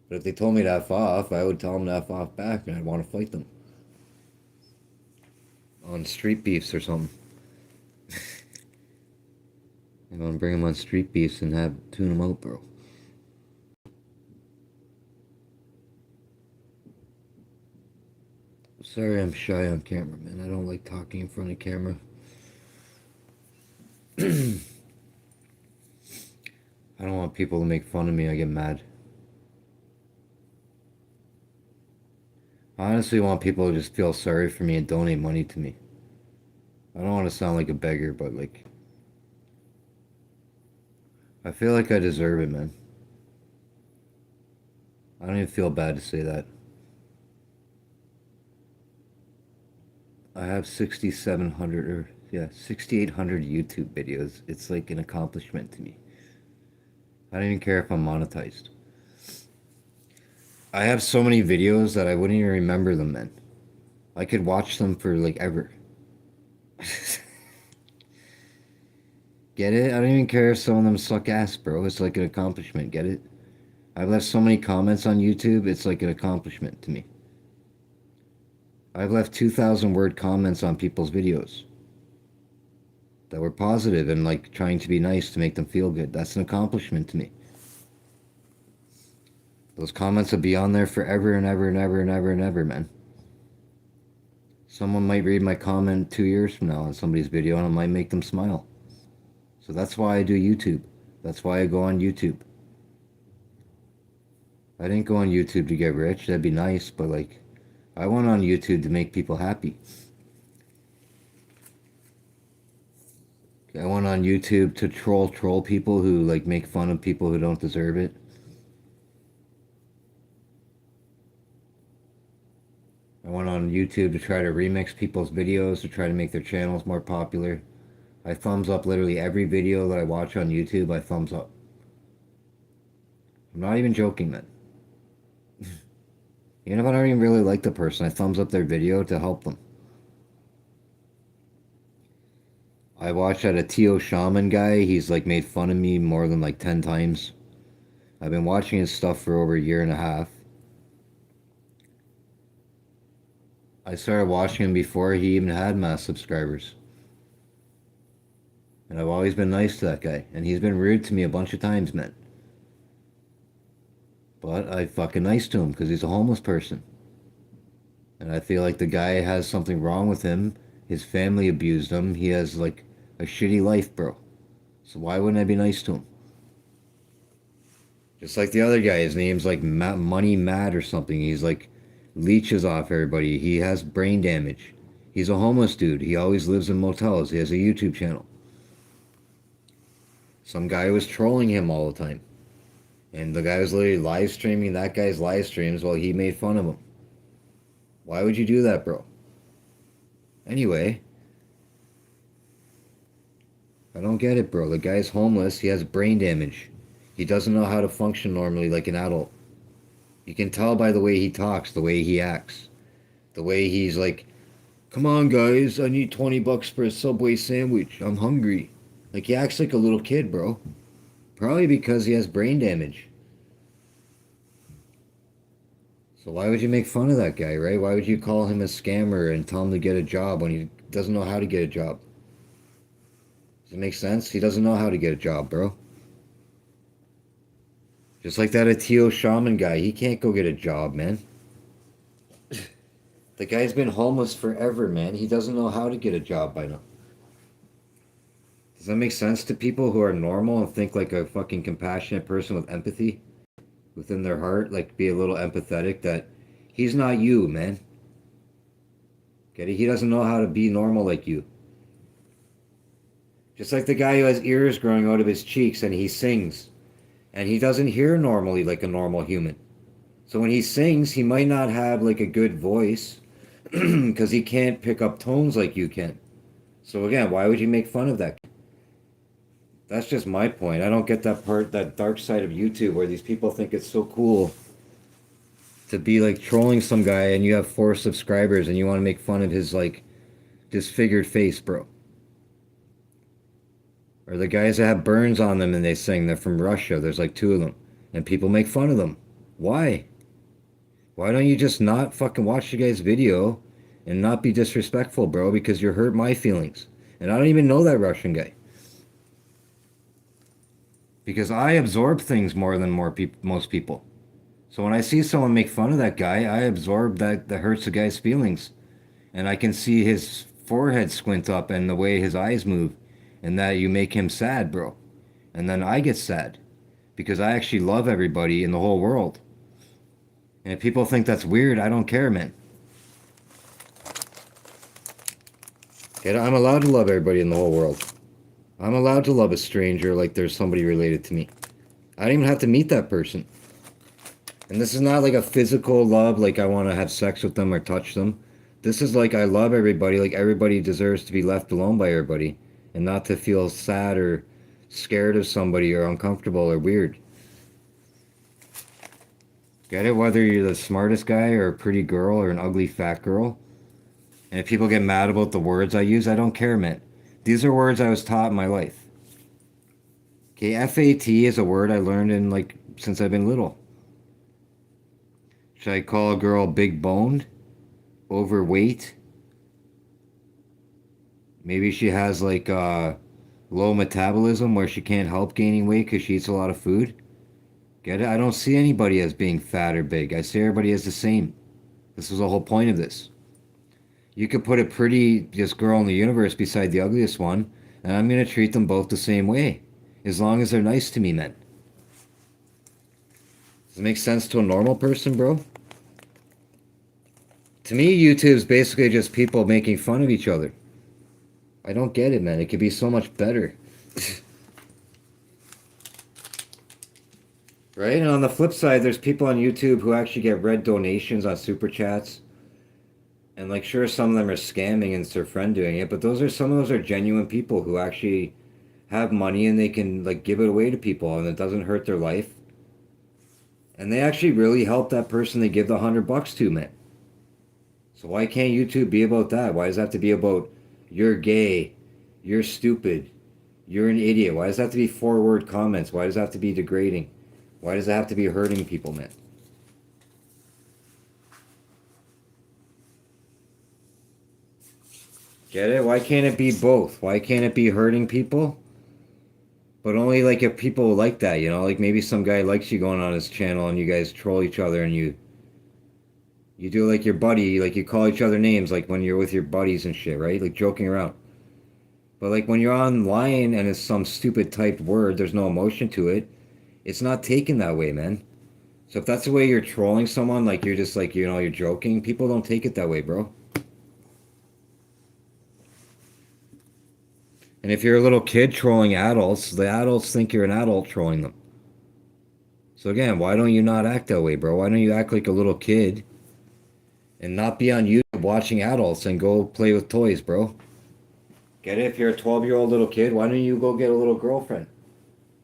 But if they told me to F off, I would tell them to F off back and I'd want to fight them. On street beefs or something. I want to bring them on street beefs and tune them out, bro. Sorry I'm shy on camera, man. I don't like talking in front of camera. I don't want people to make fun of me. I get mad. I honestly want people to just feel sorry for me and donate money to me. I don't want to sound like a beggar, but like, I feel like I deserve it, man. I don't even feel bad to say that. I have 6,700 or 6,800 YouTube videos. It's like an accomplishment to me. I don't even care if I'm monetized. I have so many videos that I wouldn't even remember them, man. I could watch them for like ever. Get it? I don't even care if some of them suck ass, bro. It's like an accomplishment. Get it? I've left so many comments on YouTube. It's like an accomplishment to me. I've left 2,000 word comments on people's videos that were positive and like trying to be nice to make them feel good. That's an accomplishment to me. Those comments will be on there forever and ever and ever and ever and ever, man. Someone might read my comment 2 years from now on somebody's video and it might make them smile. So that's why I do YouTube. That's why I go on YouTube. I didn't go on YouTube to get rich. That'd be nice, but like, I went on YouTube to make people happy. I went on YouTube to troll people who like make fun of people who don't deserve it. I went on YouTube to try to remix people's videos to try to make their channels more popular. I thumbs up literally every video that I watch on YouTube. I thumbs up. I'm not even joking, man. Even if I don't even really like the person, I thumbs up their video to help them. I watched that Tio Shaman guy. He's like made fun of me more than like 10 times. I've been watching his stuff for over a year and a half. I started watching him before he even had mass subscribers. And I've always been nice to that guy. And he's been rude to me a bunch of times, man. But I'm fucking nice to him because he's a homeless person. And I feel like the guy has something wrong with him. His family abused him. He has like a shitty life, bro. So why wouldn't I be nice to him? Just like the other guy, his name's like Money Mad or something. He's like leeches off everybody. He has brain damage. He's a homeless dude. He always lives in motels. He has a YouTube channel. Some guy was trolling him all the time. And the guy was literally live streaming that guy's live streams while he made fun of him. Why would you do that, bro? Anyway, I don't get it, bro. The guy's homeless. He has brain damage. He doesn't know how to function normally like an adult. You can tell by the way he talks, the way he acts. The way he's like, come on, guys, I need 20 bucks for a Subway sandwich. I'm hungry. Like, he acts like a little kid, bro. Probably because he has brain damage. So why would you make fun of that guy, right? Why would you call him a scammer and tell him to get a job when he doesn't know how to get a job? Does it make sense? He doesn't know how to get a job, bro. Just like that Atio Shaman guy. He can't go get a job, man. The guy's been homeless forever, man. He doesn't know how to get a job by now. Does that make sense to people who are normal and think like a fucking compassionate person with empathy within their heart? Like, be a little empathetic that he's not you, man. Get it? He doesn't know how to be normal like you. Just like the guy who has ears growing out of his cheeks and he sings. And he doesn't hear normally like a normal human. So when he sings, he might not have like a good voice because he can't pick up tones like you can. So again, why would you make fun of that? That's just my point. I don't get that part, that dark side of YouTube where these people think it's so cool to be like trolling some guy and you have 4 subscribers and you want to make fun of his like disfigured face, bro. Or the guys that have burns on them and they sing, they're from Russia. There's like 2 of them. And people make fun of them. Why? Why don't you just not fucking watch the guy's video and not be disrespectful, bro? Because you hurt my feelings. And I don't even know that Russian guy. Because I absorb things more than most people. So when I see someone make fun of that guy, I absorb that hurts the guy's feelings. And I can see his forehead squint up and the way his eyes move. And that you make him sad, bro. And then I get sad. Because I actually love everybody in the whole world. And if people think that's weird, I don't care, man. I'm allowed to love everybody in the whole world. I'm allowed to love a stranger like there's somebody related to me. I don't even have to meet that person. And this is not like a physical love, like I want to have sex with them or touch them. This is like I love everybody, like everybody deserves to be left alone by everybody. And not to feel sad or scared of somebody or uncomfortable or weird. Get it? Whether you're the smartest guy or a pretty girl or an ugly fat girl. And if people get mad about the words I use, I don't care, man. These are words I was taught in my life. Okay, FAT is a word I learned in like since I've been little. Should I call a girl big boned? Overweight? Maybe she has like low metabolism where she can't help gaining weight because she eats a lot of food. Get it? I don't see anybody as being fat or big. I see everybody as the same. This was the whole point of this. You could put a prettiest girl in the universe beside the ugliest one, and I'm going to treat them both the same way. As long as they're nice to me, man. Does it make sense to a normal person, bro? To me, YouTube's basically just people making fun of each other. I don't get it, man. It could be so much better. Right? And on the flip side, there's people on YouTube who actually get red donations on Super Chats. And like, sure, some of them are scamming and it's their friend doing it, but some of those are genuine people who actually have money and they can like give it away to people and it doesn't hurt their life. And they actually really help that person they give the $100 to, man. So why can't YouTube be about that? Why does it have to be about you're gay, you're stupid, you're an idiot? Why does it have to be 4-word comments? Why does it have to be degrading? Why does it have to be hurting people, man? Get it? Why can't it be both? Why can't it be hurting people? But only like if people like that, you know? Like maybe some guy likes you going on his channel and you guys troll each other and you do like your buddy, like you call each other names like when you're with your buddies and shit, right? Like joking around. But like when you're online and it's some stupid typed word, there's no emotion to it. It's not taken that way, man. So if that's the way you're trolling someone, like you're just like, you know, you're joking, people don't take it that way, bro. And if you're a little kid trolling adults, the adults think you're an adult trolling them. So again, why don't you not act that way, bro? Why don't you act like a little kid and not be on YouTube watching adults and go play with toys, bro? Get it? If you're a 12-year-old little kid, why don't you go get a little girlfriend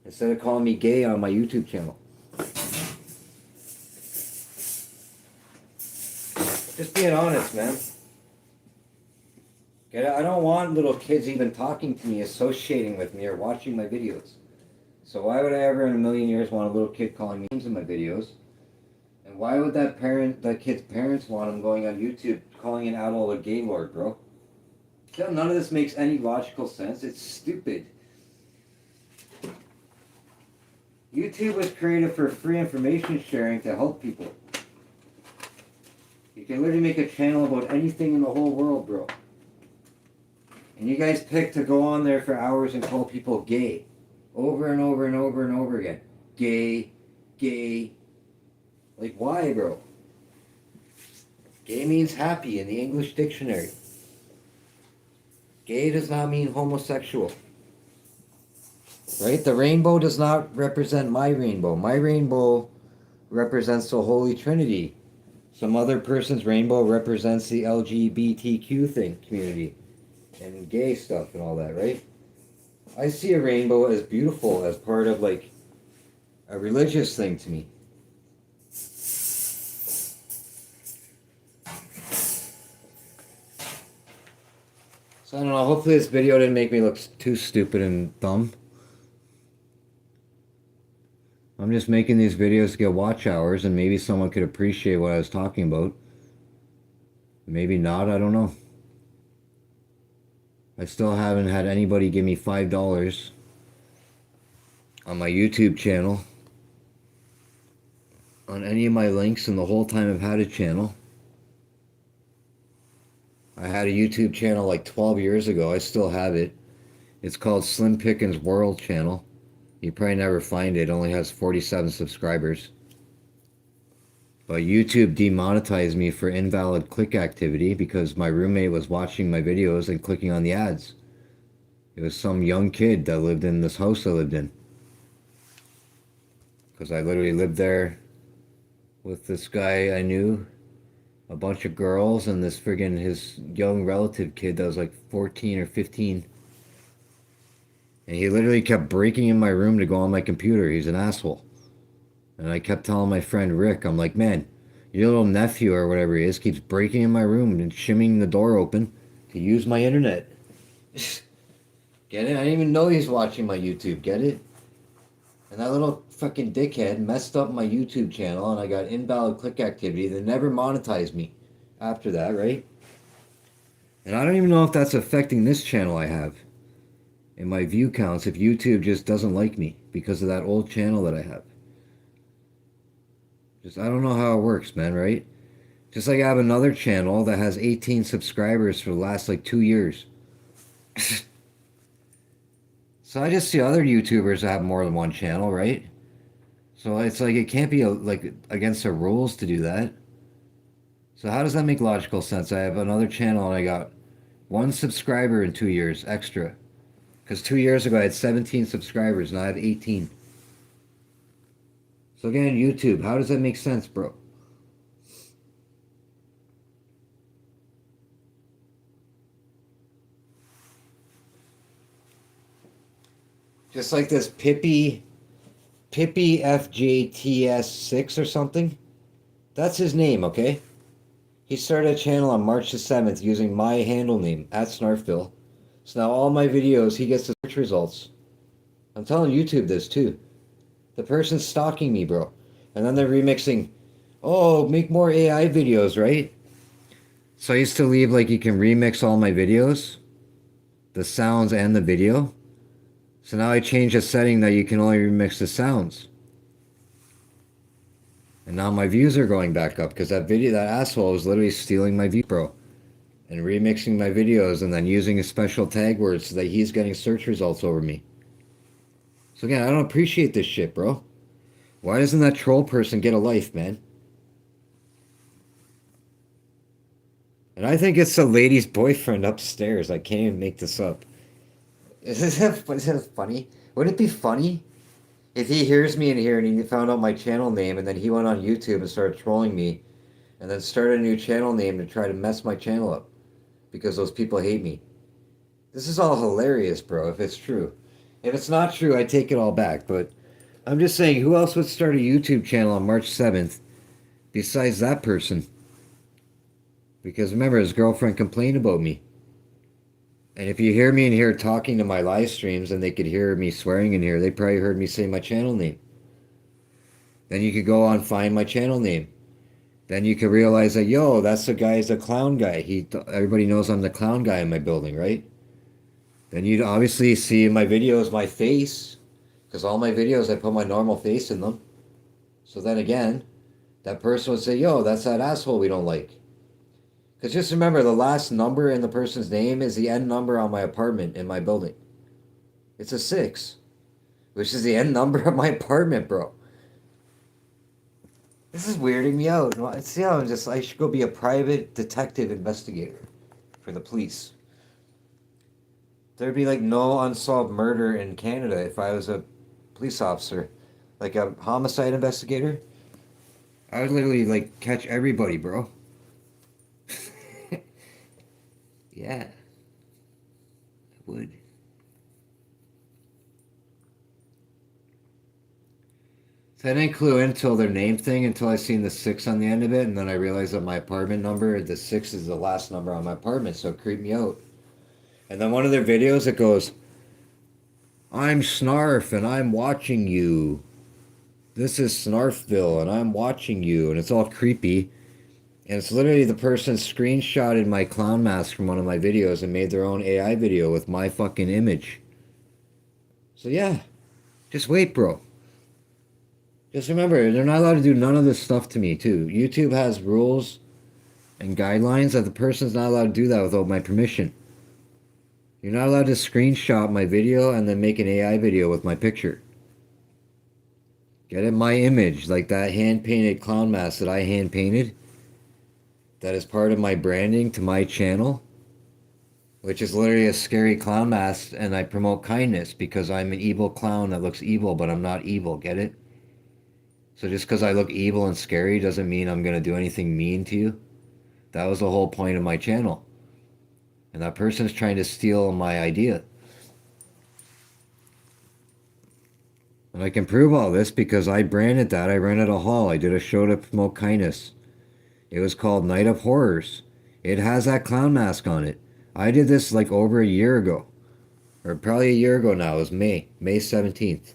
instead of calling me gay on my YouTube channel? Just being honest, man. Get it? I don't want little kids even talking to me, associating with me, or watching my videos. So why would I ever in a million years want a little kid calling me names in my videos? And why would that kid's parents want him going on YouTube calling an adult a gay lord, bro? None of this makes any logical sense. It's stupid. YouTube was created for free information sharing to help people. You can literally make a channel about anything in the whole world, bro. And you guys pick to go on there for hours and call people gay. Over and over and over and over again. Gay, gay. Like, why, bro? Gay means happy in the English dictionary. Gay does not mean homosexual. right? The rainbow does not represent my rainbow. My rainbow represents the Holy Trinity. Some other person's rainbow represents the LGBTQ thing community and gay stuff and all that, right? I see a rainbow as beautiful as part of like a religious thing to me. So I don't know, hopefully this video didn't make me look too stupid and dumb. I'm just making these videos to get watch hours and maybe someone could appreciate what I was talking about. Maybe not, I don't know. I still haven't had anybody give me $5 on my YouTube channel, on any of my links in the whole time I've had a channel. I had a YouTube channel like 12 years ago. I still have it. It's called Slim Pickens World Channel. You probably never find it. It only has 47 subscribers. But YouTube demonetized me for invalid click activity because my roommate was watching my videos and clicking on the ads. It was some young kid that lived in this house I lived in. Because I literally lived there with this guy I knew, a bunch of girls, and this friggin' his young relative kid that was like 14 or 15. And he literally kept breaking in my room to go on my computer. He's an asshole. And I kept telling my friend Rick, I'm like, man, your little nephew or whatever he is keeps breaking in my room and shimmying the door open to use my internet. Get it? I didn't even know he's watching my YouTube. Get it? And that little fucking dickhead messed up my YouTube channel and I got invalid click activity. They never monetized me after that, right? And I don't even know if that's affecting this channel I have in my view counts, if YouTube just doesn't like me because of that old channel that I have. Just, I don't know how it works, man, right? Just like I have another channel that has 18 subscribers for the last like 2 years. So I just see other YouTubers that have more than one channel, right? So it's like it can't be like against the rules to do that. So how does that make logical sense? I have another channel and I got 1 subscriber in 2 years extra. Because 2 years ago I had 17 subscribers, now I have 18. So again, YouTube, how does that make sense, bro? Just like this Pippi FJTS6 or something. That's his name, okay? He started a channel on March the 7th using my handle name, @Snarfville. So now all my videos, he gets the search results. I'm telling YouTube this too. The person's stalking me, bro. And then they're remixing, oh, make more AI videos, right? So I used to leave like you can remix all my videos, the sounds and the video. So now I changed a setting that you can only remix the sounds. And now my views are going back up because that asshole was literally stealing my view, bro. And remixing my videos and then using a special tag word so that he's getting search results over me. So again, I don't appreciate this shit, bro. Why doesn't that troll person get a life, man? And I think it's the lady's boyfriend upstairs. I can't even make this up. Is that funny? Wouldn't it be funny if he hears me in here and he found out my channel name and then he went on YouTube and started trolling me and then started a new channel name to try to mess my channel up because those people hate me? This is all hilarious, bro, if it's true. If it's not true, I take it all back. But I'm just saying, who else would start a YouTube channel on March 7th besides that person? Because remember, his girlfriend complained about me. And if you hear me in here talking to my live streams and they could hear me swearing in here, they probably heard me say my channel name. Then you could go on find my channel name. Then you could realize that, yo, that's the guy, the clown guy. Everybody knows I'm the clown guy in my building, right? Then you'd obviously see in my videos my face. Because all my videos, I put my normal face in them. So then again, that person would say, yo, that's that asshole we don't like. Because just remember, the last number in the person's name is the end number on my apartment in my building. It's a 6, which is the end number of my apartment, bro. This is weirding me out. See how I should go be a private detective investigator for the police. There'd be like no unsolved murder in Canada if I was a police officer, like a homicide investigator. I would literally like catch everybody, bro. Yeah, I would. So I didn't clue in until their name thing until I seen the six on the end of it, and then I realized that my apartment number, the six is the last number on my apartment, so it creeped me out. And then one of their videos, it goes, "I'm Snarf and I'm watching you. This is Snarfville and I'm watching you," and it's all creepy. And it's literally the person screenshotted my clown mask from one of my videos and made their own AI video with my fucking image. So yeah, just wait, bro. Just remember, they're not allowed to do none of this stuff to me, too. YouTube has rules and guidelines that the person's not allowed to do that without my permission. You're not allowed to screenshot my video and then make an AI video with my picture. Get it? My image, like that hand-painted clown mask that I hand-painted, that is part of my branding to my channel, which is literally a scary clown mask, and I promote kindness because I'm an evil clown that looks evil, but I'm not evil. Get it? So just because I look evil and scary doesn't mean I'm going to do anything mean to you. That was the whole point of my channel. And that person's trying to steal my idea. And I can prove all this because I branded that. I rented a hall. I did a show to promote kindness. It was called Night of Horrors. It has that clown mask on it. I did this like over a year ago. Or probably a year ago now. It was May 17th.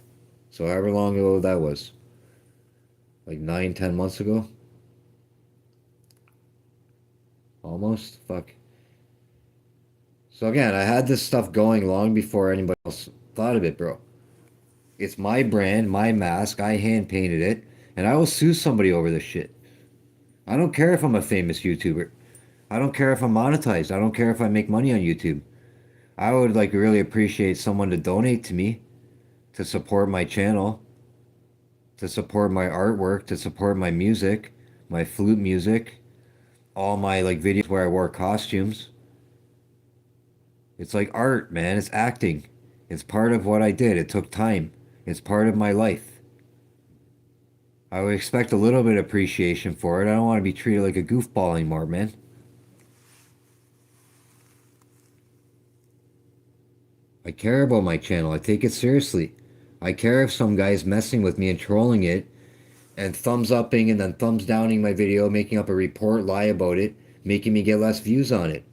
So however long ago that was. Like 9, 10 months ago. Almost. Fuck. So again, I had this stuff going long before anybody else thought of it, bro. It's my brand, my mask. I hand painted it, and I will sue somebody over this shit. I don't care if I'm a famous YouTuber. I don't care if I'm monetized. I don't care if I make money on YouTube. I would like really appreciate someone to donate to me to support my channel, to support my artwork, to support my music, my flute music, all my like videos where I wore costumes. It's like art, man. It's acting. It's part of what I did. It took time. It's part of my life. I would expect a little bit of appreciation for it. I don't want to be treated like a goofball anymore, man. I care about my channel. I take it seriously. I care if some guy's messing with me and trolling it and thumbs upping and then thumbs downing my video, making up a report, lie about it, making me get less views on it,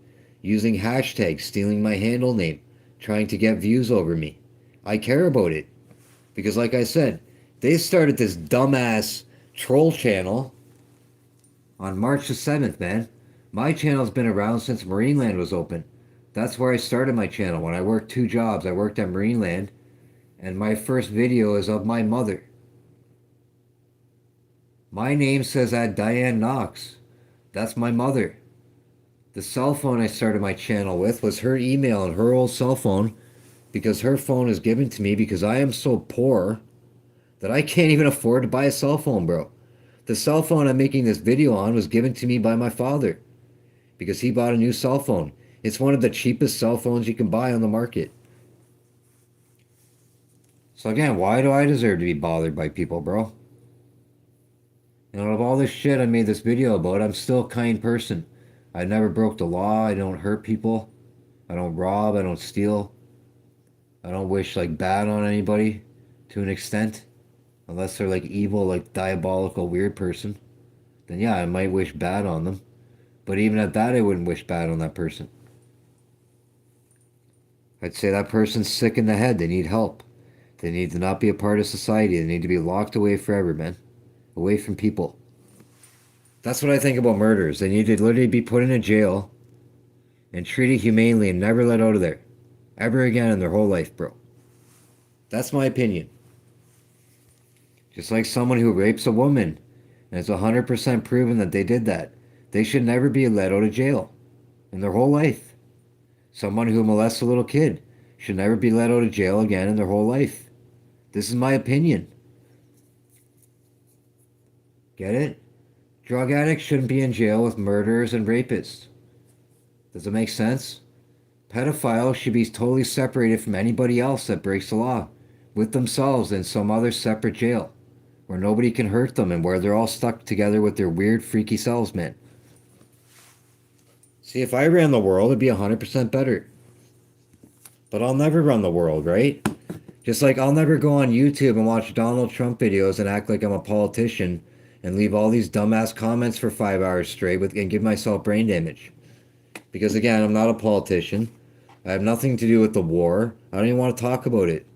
using hashtags, stealing my handle name, trying to get views over me. I care about it. Because like I said, they started this dumbass troll channel on March the 7th, man. My channel's been around since Marineland was open. That's where I started my channel. When I worked 2 jobs, I worked at Marineland, and my first video is of my mother. My name says at Diane Knox. That's my mother. The cell phone I started my channel with was her email and her old cell phone because her phone is given to me because I am so poor that I can't even afford to buy a cell phone, bro. The cell phone I'm making this video on was given to me by my father because he bought a new cell phone. It's one of the cheapest cell phones you can buy on the market. So again, why do I deserve to be bothered by people, bro? And out of all this shit I made this video about, I'm still a kind person. I never broke the law. I don't hurt people. I don't rob. I don't steal. I don't wish like bad on anybody to an extent. Unless they're like evil, like diabolical, weird person. Then yeah, I might wish bad on them. But even at that, I wouldn't wish bad on that person. I'd say that person's sick in the head. They need help. They need to not be a part of society. They need to be locked away forever, man. Away from people. That's what I think about murderers. They need to literally be put in a jail and treated humanely and never let out of there. Ever again in their whole life, bro. That's my opinion. Just like someone who rapes a woman and it's 100% proven that they did that. They should never be let out of jail in their whole life. Someone who molests a little kid should never be let out of jail again in their whole life. This is my opinion. Get it? Drug addicts shouldn't be in jail with murderers and rapists. Does it make sense? Pedophiles should be totally separated from anybody else that breaks the law with themselves in some other separate jail where nobody can hurt them and where they're all stuck together with their weird, freaky selves, man. See, if I ran the world, it'd be 100% better. But I'll never run the world, right? Just like I'll never go on YouTube and watch Donald Trump videos and act like I'm a politician and leave all these dumbass comments for 5 hours straight and give myself brain damage. Because again, I'm not a politician. I have nothing to do with the war. I don't even want to talk about it.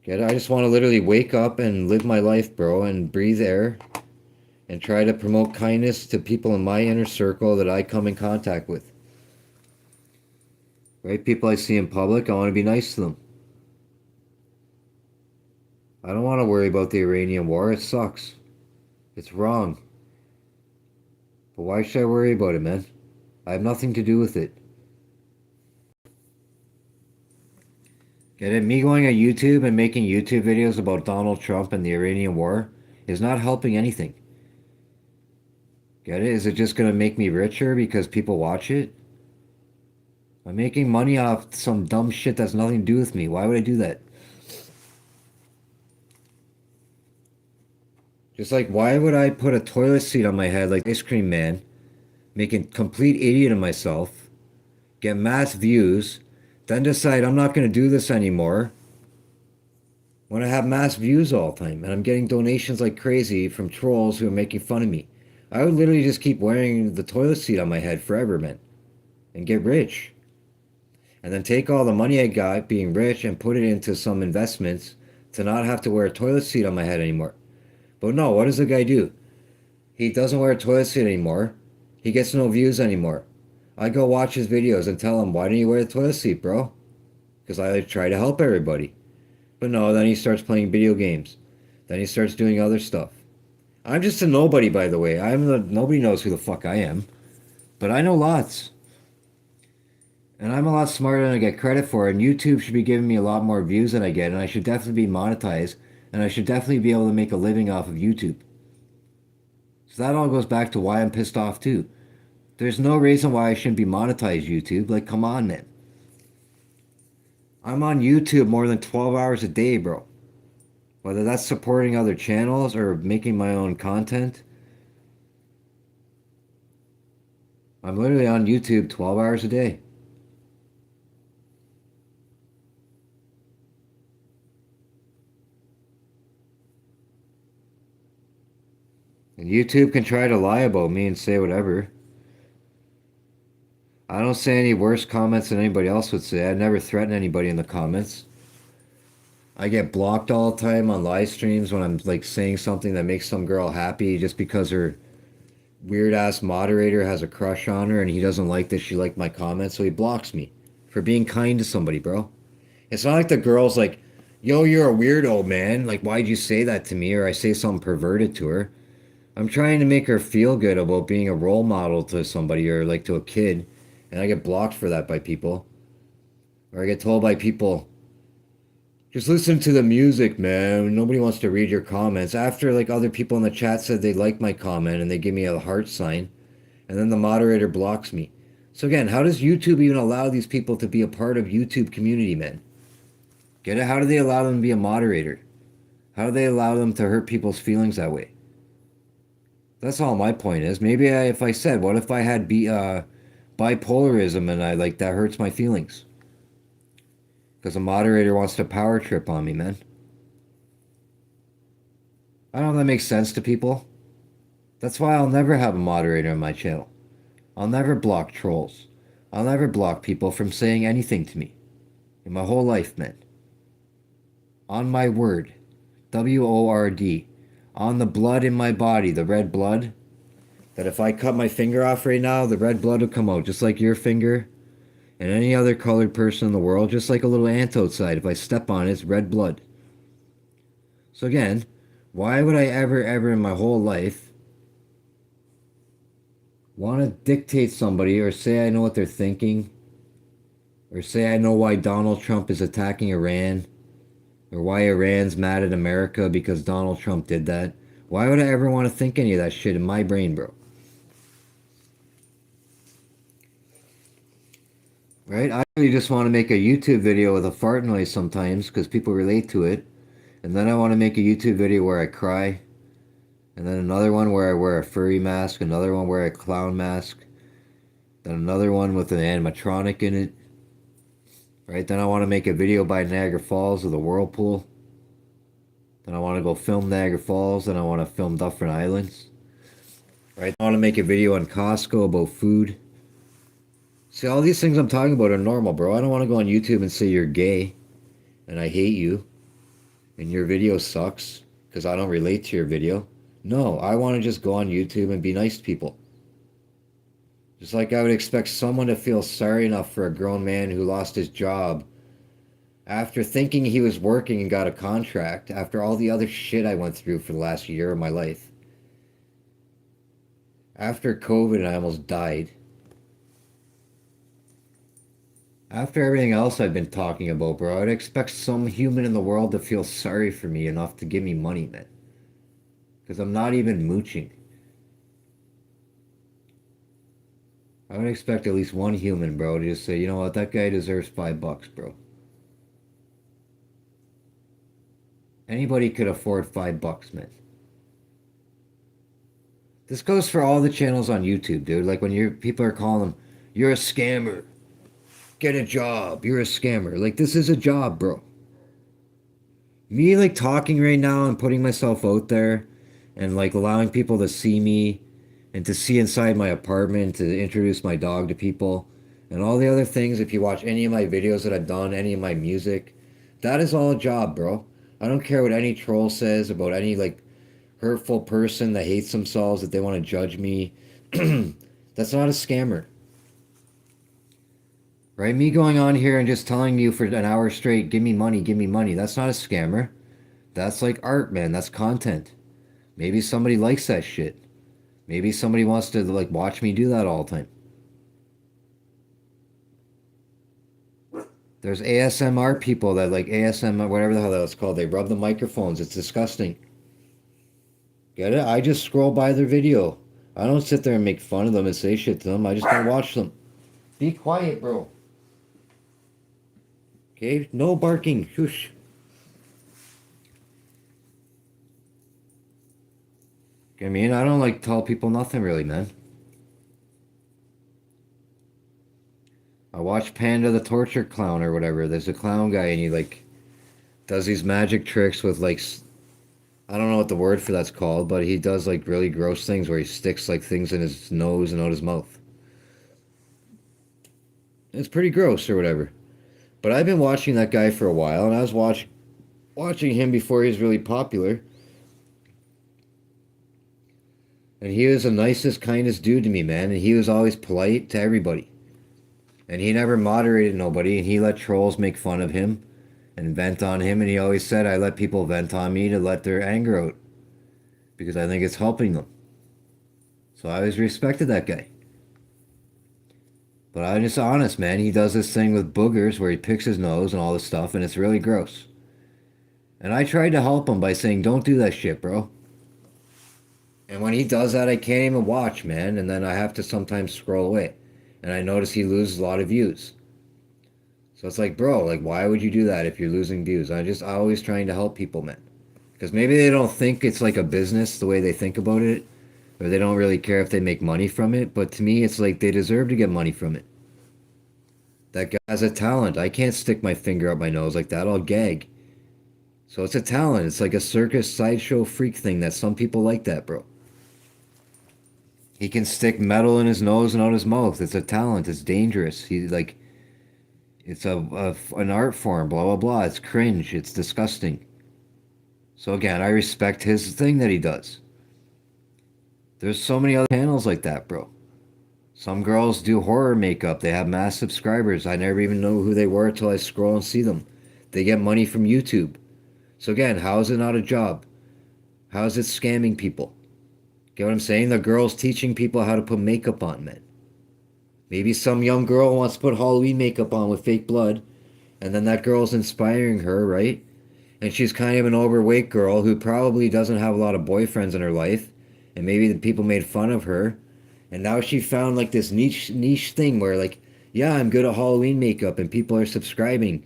Get it? I just want to literally wake up and live my life, bro, and breathe air and try to promote kindness to people in my inner circle that I come in contact with. Right? People I see in public, I want to be nice to them. I don't want to worry about the Iranian war. It sucks. It's wrong. But why should I worry about it, man? I have nothing to do with it. Get it? Me going on YouTube and making YouTube videos about Donald Trump and the Iranian war is not helping anything. Get it? Is it just going to make me richer because people watch it? I'm making money off some dumb shit that's nothing to do with me. Why would I do that? Just like, why would I put a toilet seat on my head like Ice Cream Man, make a complete idiot of myself, get mass views, then decide I'm not going to do this anymore when I have mass views all the time and I'm getting donations like crazy from trolls who are making fun of me? I would literally just keep wearing the toilet seat on my head forever, man, and get rich. And then take all the money I got being rich and put it into some investments to not have to wear a toilet seat on my head anymore. But no, what does the guy do? He doesn't wear a toilet seat anymore. He gets no views anymore. I go watch his videos and tell him, why don't you wear the toilet seat, bro? Because I try to help everybody. But no, then he starts playing video games. Then he starts doing other stuff. I'm just a nobody, by the way. Nobody knows who the fuck I am. But I know lots. And I'm a lot smarter than I get credit for. And YouTube should be giving me a lot more views than I get. And I should definitely be monetized. And I should definitely be able to make a living off of YouTube. So that all goes back to why I'm pissed off too. There's no reason why I shouldn't be monetized, YouTube. Like, come on, man. I'm on YouTube more than 12 hours a day, bro. Whether that's supporting other channels or making my own content. I'm literally on YouTube 12 hours a day. And YouTube can try to lie about me and say whatever. I don't say any worse comments than anybody else would say. I never threaten anybody in the comments. I get blocked all the time on live streams when I'm like saying something that makes some girl happy just because her weird ass moderator has a crush on her and he doesn't like that she liked my comments, so he blocks me for being kind to somebody, bro. It's not like the girl's like, yo, you're a weirdo, man. Like, why'd you say that to me? Or I say something perverted to her. I'm trying to make her feel good about being a role model to somebody or like to a kid. And I get blocked for that by people. Or I get told by people, just listen to the music, man. Nobody wants to read your comments. After like other people in the chat said they like my comment and they give me a heart sign. And then the moderator blocks me. So again, how does YouTube even allow these people to be a part of YouTube community, man? Get it? How do they allow them to be a moderator? How do they allow them to hurt people's feelings that way? That's all my point is. Maybe if I said, what if I had bipolarism and I like that hurts my feelings? Because a moderator wants to power trip on me, man. I don't know if that makes sense to people. That's why I'll never have a moderator on my channel. I'll never block trolls. I'll never block people from saying anything to me. In my whole life, man. On my word. W-O-R-D. On the blood in my body, the red blood. That if I cut my finger off right now, the red blood will come out. Just like your finger. And any other colored person in the world. Just like a little ant outside. If I step on it, it's red blood. So again, why would I ever in my whole life want to dictate somebody or say I know what they're thinking? Or say I know why Donald Trump is attacking Iran? Or why Iran's mad at America because Donald Trump did that? Why would I ever want to think any of that shit in my brain, bro? right? I really just want to make a YouTube video with a fart noise sometimes because people relate to it. And then I want to make a YouTube video where I cry. And then another one where I wear a furry mask. Another one where I clown mask. Then another one with an animatronic in it. Right? Then I want to make a video by Niagara Falls with a whirlpool. Then I want to go film Niagara Falls. Then I want to film Dufferin Islands. Right? I want to make a video on Costco about food. See, all these things I'm talking about are normal, bro. I don't want to go on YouTube and say you're gay and I hate you and your video sucks because I don't relate to your video. No, I want to just go on YouTube and be nice to people. Just like I would expect someone to feel sorry enough for a grown man who lost his job after thinking he was working and got a contract after all the other shit I went through for the last year of my life. After COVID, I almost died. After everything else I've been talking about, bro, I'd expect some human in the world to feel sorry for me enough to give me money, man. Because I'm not even mooching. I would expect at least one human, bro, to just say, you know what, that guy deserves $5, bro. Anybody could afford $5, man. This goes for all the channels on YouTube, dude. Like when people are calling them, you're a scammer. Get a job. You're a scammer. Like this is a job, bro. Me like talking right now and putting myself out there and like allowing people to see me and to see inside my apartment, to introduce my dog to people and all the other things. If you watch any of my videos that I've done, any of my music, that is all a job, bro. I don't care what any troll says about any like hurtful person that hates themselves, that they want to judge me. That's not a scammer. Right? Me going on here and just telling you for an hour straight, give me money, give me money. That's not a scammer. That's like art, man. That's content. Maybe somebody likes that shit. Maybe somebody wants to like watch me do that all the time. There's ASMR people that like ASMR, whatever the hell that's called. They rub the microphones. It's disgusting. Get it? I just scroll by their video. I don't sit there and make fun of them and say shit to them. I just don't watch them. Be quiet, bro. Okay? No barking. Shush. I mean, I don't like tell people nothing really, man. I watch Panda the Torture Clown or whatever. There's a clown guy and he like does these magic tricks with like I don't know what the word for that's called, but he does like really gross things where he sticks like things in his nose and out his mouth. It's pretty gross or whatever. But I've been watching that guy for a while, and I was watching him before he was really popular. And he was the nicest, kindest dude to me, man. And he was always polite to everybody. And he never moderated nobody, and he let trolls make fun of him and vent on him. And he always said, I let people vent on me to let their anger out because I think it's helping them. So I always respected that guy. But I'm just honest, man. He does this thing with boogers where he picks his nose and all this stuff, and it's really gross. And I tried to help him by saying, don't do that shit, bro. And when he does that, I can't even watch, man. And then I have to sometimes scroll away. And I notice he loses a lot of views. So it's like, bro, like, why would you do that if you're losing views? I'm always trying to help people, man. Because maybe they don't think it's like a business the way they think about it. Or they don't really care if they make money from it. But to me, it's like they deserve to get money from it. That guy has a talent. I can't stick my finger up my nose like that. I'll gag. So it's a talent. It's like a circus sideshow freak thing that some people like that, bro. He can stick metal in his nose and out his mouth. It's a talent. It's dangerous. He like, it's an art form. Blah blah blah. It's cringe. It's disgusting. So again, I respect his thing that he does. There's so many other channels like that, bro. Some girls do horror makeup. They have mass subscribers. I never even know who they were until I scroll and see them. They get money from YouTube. So again, how is it not a job? How is it scamming people? Get what I'm saying? The girl's teaching people how to put makeup on, man. Maybe some young girl wants to put Halloween makeup on with fake blood, and then that girl's inspiring her, right? And she's kind of an overweight girl who probably doesn't have a lot of boyfriends in her life, and maybe the people made fun of her, and now she found like this niche thing where like, Yeah, I'm good at Halloween makeup and people are subscribing.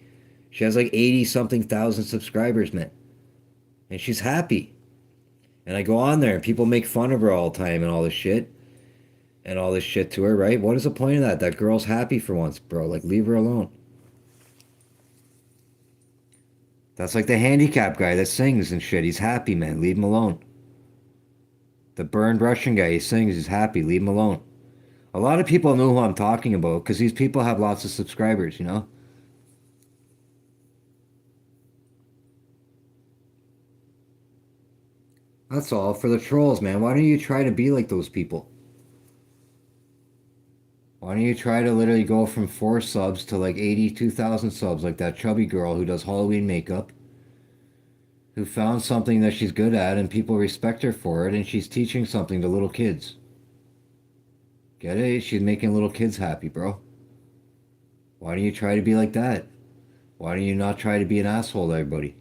She has like 80 something thousand subscribers, man. And she's happy. And I go on there and people make fun of her all the time and all this shit. And all this shit to her, right? What is the point of that? That girl's happy for once, bro. Like, leave her alone. That's like the handicap guy that sings and shit. He's happy, man. Leave him alone. The burned Russian guy, he sings, he's happy. Leave him alone. A lot of people know who I'm talking about because these people have lots of subscribers, you know? That's all. For the trolls, man. Why don't you try to be like those people? Why don't you try to literally go from 4 subs to like 82,000 subs, like that chubby girl who does Halloween makeup, who found something that she's good at and people respect her for it, and she's teaching something to little kids. Get it? She's making little kids happy, bro. Why don't you try to be like that? Why don't you not try to be an asshole to everybody?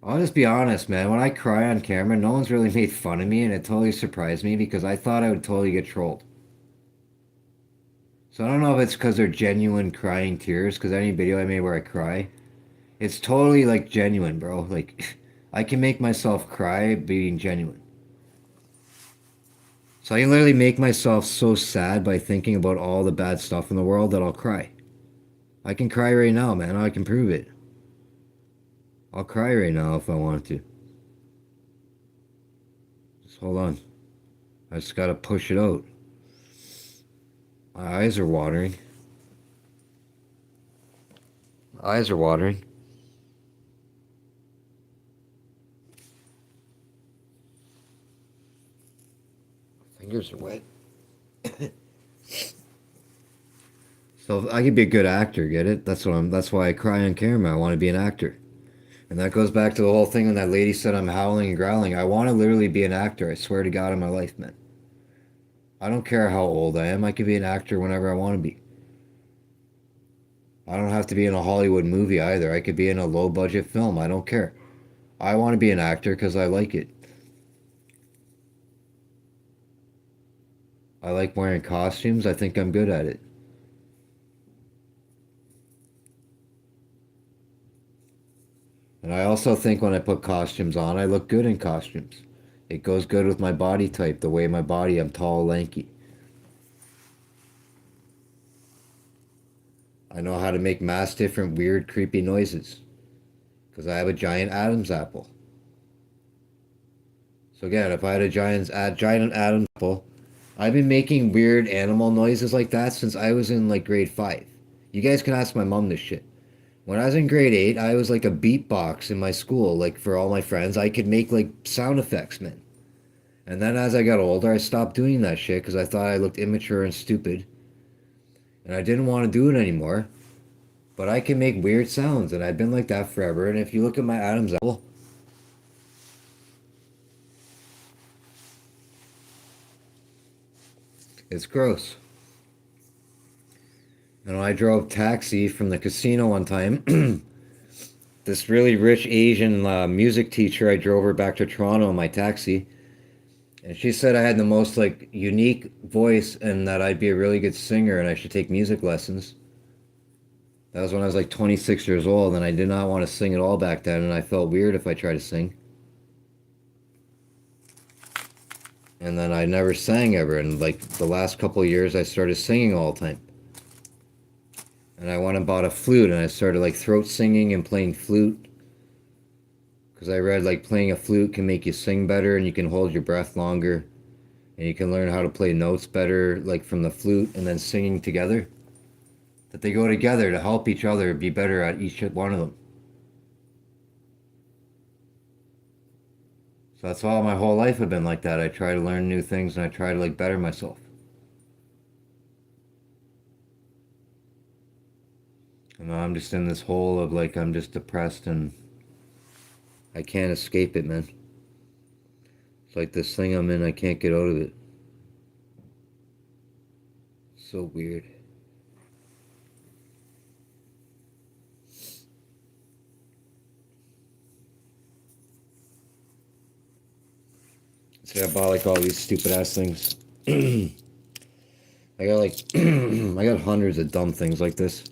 I'll just be honest, man. When I cry on camera, no one's really made fun of me, and it totally surprised me because I thought I would totally get trolled. So I don't know if it's because they're genuine crying tears, because any video I made where I cry, it's totally like genuine, bro. Like, I can make myself cry being genuine. So I can literally make myself so sad by thinking about all the bad stuff in the world that I'll cry. I can cry right now, man. I can prove it. I'll cry right now if I want to. Just hold on. I just gotta push it out. My eyes are watering. My eyes are watering. Fingers are wet. So I could be a good actor, get it? That's why I cry on camera. I want to be an actor. And that goes back to the whole thing when that lady said I'm howling and growling. I want to literally be an actor. I swear to God in my life, man. I don't care how old I am. I can be an actor whenever I want to be. I don't have to be in a Hollywood movie either. I could be in a low budget film. I don't care. I want to be an actor because I like it. I like wearing costumes. I think I'm good at it. And I also think when I put costumes on, I look good in costumes. It goes good with my body type, the way my body, I'm tall, lanky. I know how to make mass different weird, creepy noises. Because I have a giant Adam's apple. So again, if I had a giant Adam's apple, I've been making weird animal noises like that since I was in like grade 5. You guys can ask my mom this shit. When I was in grade 8, I was like a beatbox in my school, like for all my friends. I could make like sound effects, man. And then as I got older, I stopped doing that shit because I thought I looked immature and stupid. And I didn't want to do it anymore. But I can make weird sounds, and I've been like that forever. And if you look at my Adam's apple, it's gross. And when I drove taxi from the casino one time, this really rich Asian music teacher, I drove her back to Toronto in my taxi. And she said I had the most like unique voice and that I'd be a really good singer and I should take music lessons. That was when I was like 26 years old and I did not want to sing at all back then and I felt weird if I tried to sing. And then I never sang ever and like the last couple of years I started singing all the time. And I went and bought a flute and I started like throat singing and playing flute. Because I read like playing a flute can make you sing better and you can hold your breath longer. And you can learn how to play notes better like from the flute and then singing together. That they go together to help each other be better at each one of them. So that's all my whole life have been like that. I try to learn new things and I try to like better myself. And now I'm just in this hole of like I'm just depressed and I can't escape it, man. It's like this thing I'm in, I can't get out of it. So weird. See, I bought like all these stupid ass things. I got like, I got hundreds of dumb things like this.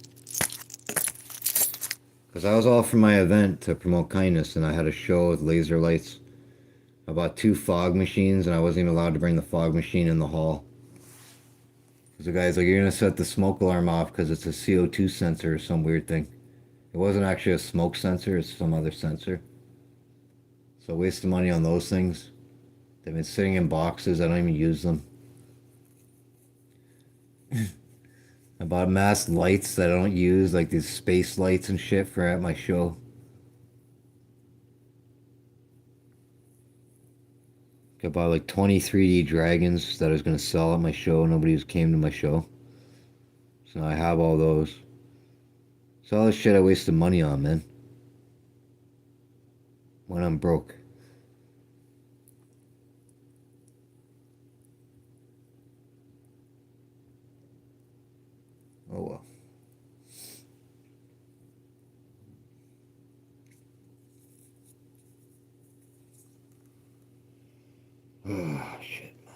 Because I was all for my event to promote kindness, and I had a show with laser lights. I bought 2 fog machines, and I wasn't even allowed to bring the fog machine in the hall. Because the guy's like, you're going to set the smoke alarm off because it's a CO2 sensor or some weird thing. It wasn't actually a smoke sensor, it's some other sensor. So wasting money on those things. They've been sitting in boxes, I don't even use them. I bought masked lights that I don't use, like these space lights and shit for at my show. I bought like 20 3D dragons that I was going to sell at my show. Nobody came to my show. So I have all those. So all this shit I wasted money on, man. When I'm broke. Oh well. Oh, shit, man.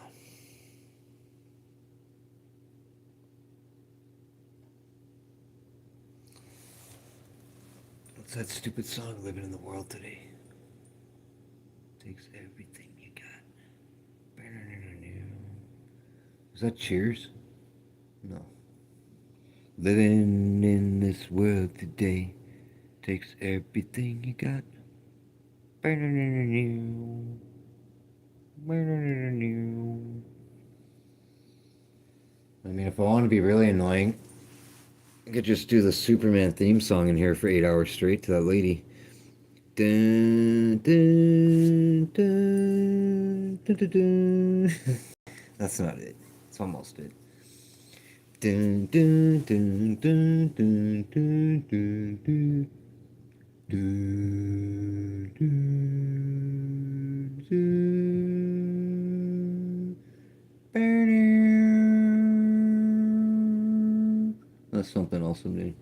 What's that stupid song, Living in the World Today? Takes everything you got. Is that Cheers? No. Living in this world today takes everything you got. I mean, if I want to be really annoying, I could just do the Superman theme song in here for 8 hours straight to that lady. Dun, dun, dun, dun, dun, dun. That's not it. It's almost it. Dun, dun, dun, dun, dun, dun, dun, dun. Dun, dun, dun. That's something else I'm doing.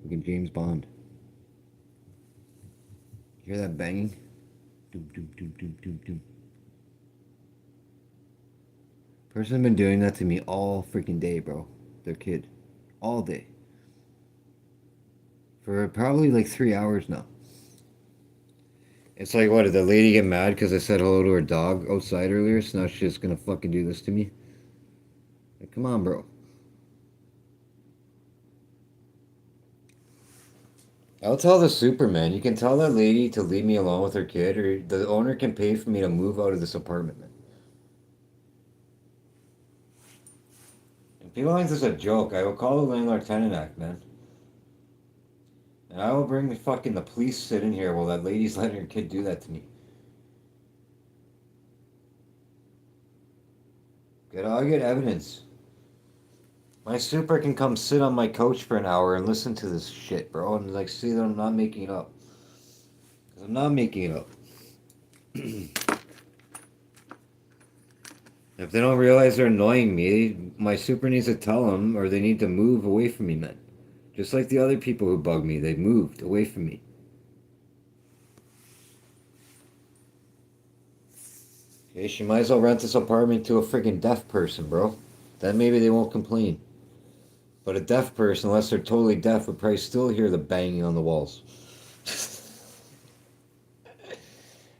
Fucking James Bond. You hear that banging? Doom, doom, doom, doom, doom, doom. Person been doing that to me all freaking day, bro. Their kid. All day. For probably like 3 hours now. It's like, what, did the lady get mad because I said hello to her dog outside earlier? So now she's just gonna fucking do this to me? Like, come on, bro. I'll tell the Superman. You can tell that lady to leave me alone with her kid, or the owner can pay for me to move out of this apartment, man. If people think this is a joke, I will call the Landlord Tenant Act, man. And I will bring the police sit in here while that lady's letting her kid do that to me. I'll get evidence. My super can come sit on my couch for an hour and listen to this shit, bro, and like see that I'm not making it up. 'Cause I'm not making it up. If they don't realize they're annoying me, my super needs to tell them, or they need to move away from me, man. Just like the other people who bug me, they moved away from me. Okay, she might as well rent this apartment to a freaking deaf person, bro. Then maybe they won't complain. But a deaf person, unless they're totally deaf, would probably still hear the banging on the walls.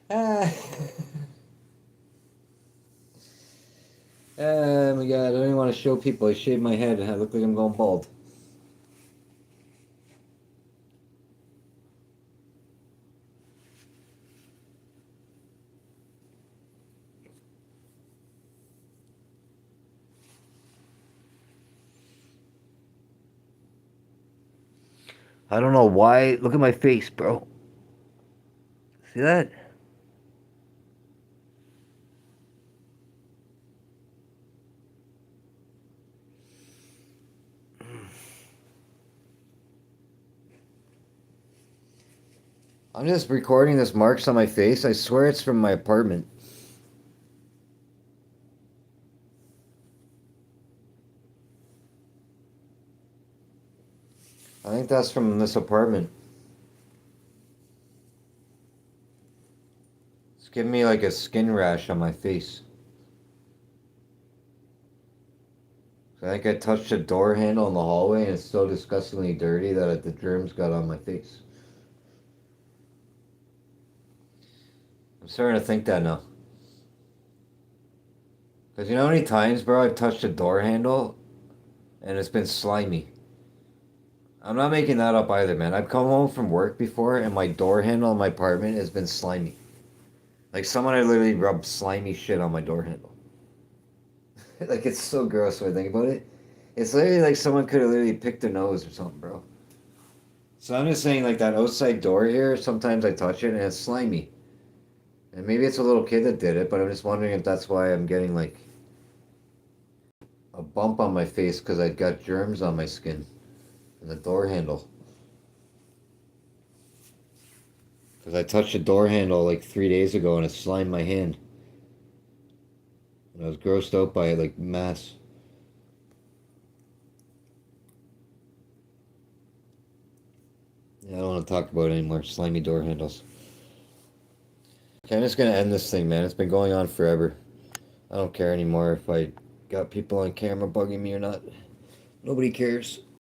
Ah. Oh my god, I don't even want to show people. I shaved my head and I look like I'm going bald. I don't know why. Look at my face, bro. See that? I'm just recording this marks on my face. I swear it's from my apartment. I think that's from this apartment. It's giving me like a skin rash on my face. I think I touched a door handle in the hallway and it's so disgustingly dirty that the germs got on my face. I'm starting to think that now. Because you know how many times, bro, I've touched a door handle and it's been slimy. I'm not making that up either, man. I've come home from work before and my door handle in my apartment has been slimy. Like someone had literally rubbed slimy shit on my door handle. Like it's so gross when I think about it. It's literally like someone could have literally picked their nose or something, bro. So I'm just saying, like that outside door here, sometimes I touch it and it's slimy. And maybe it's a little kid that did it, but I'm just wondering if that's why I'm getting like a bump on my face because I've got germs on my skin and the door handle. Because I touched the door handle like 3 days ago and it slimed my hand. And I was grossed out by it like mass. Yeah, I don't want to talk about it anymore. Slimy door handles. Okay, I'm just gonna end this thing, man. It's been going on forever. I don't care anymore if I got people on camera bugging me or not. Nobody cares.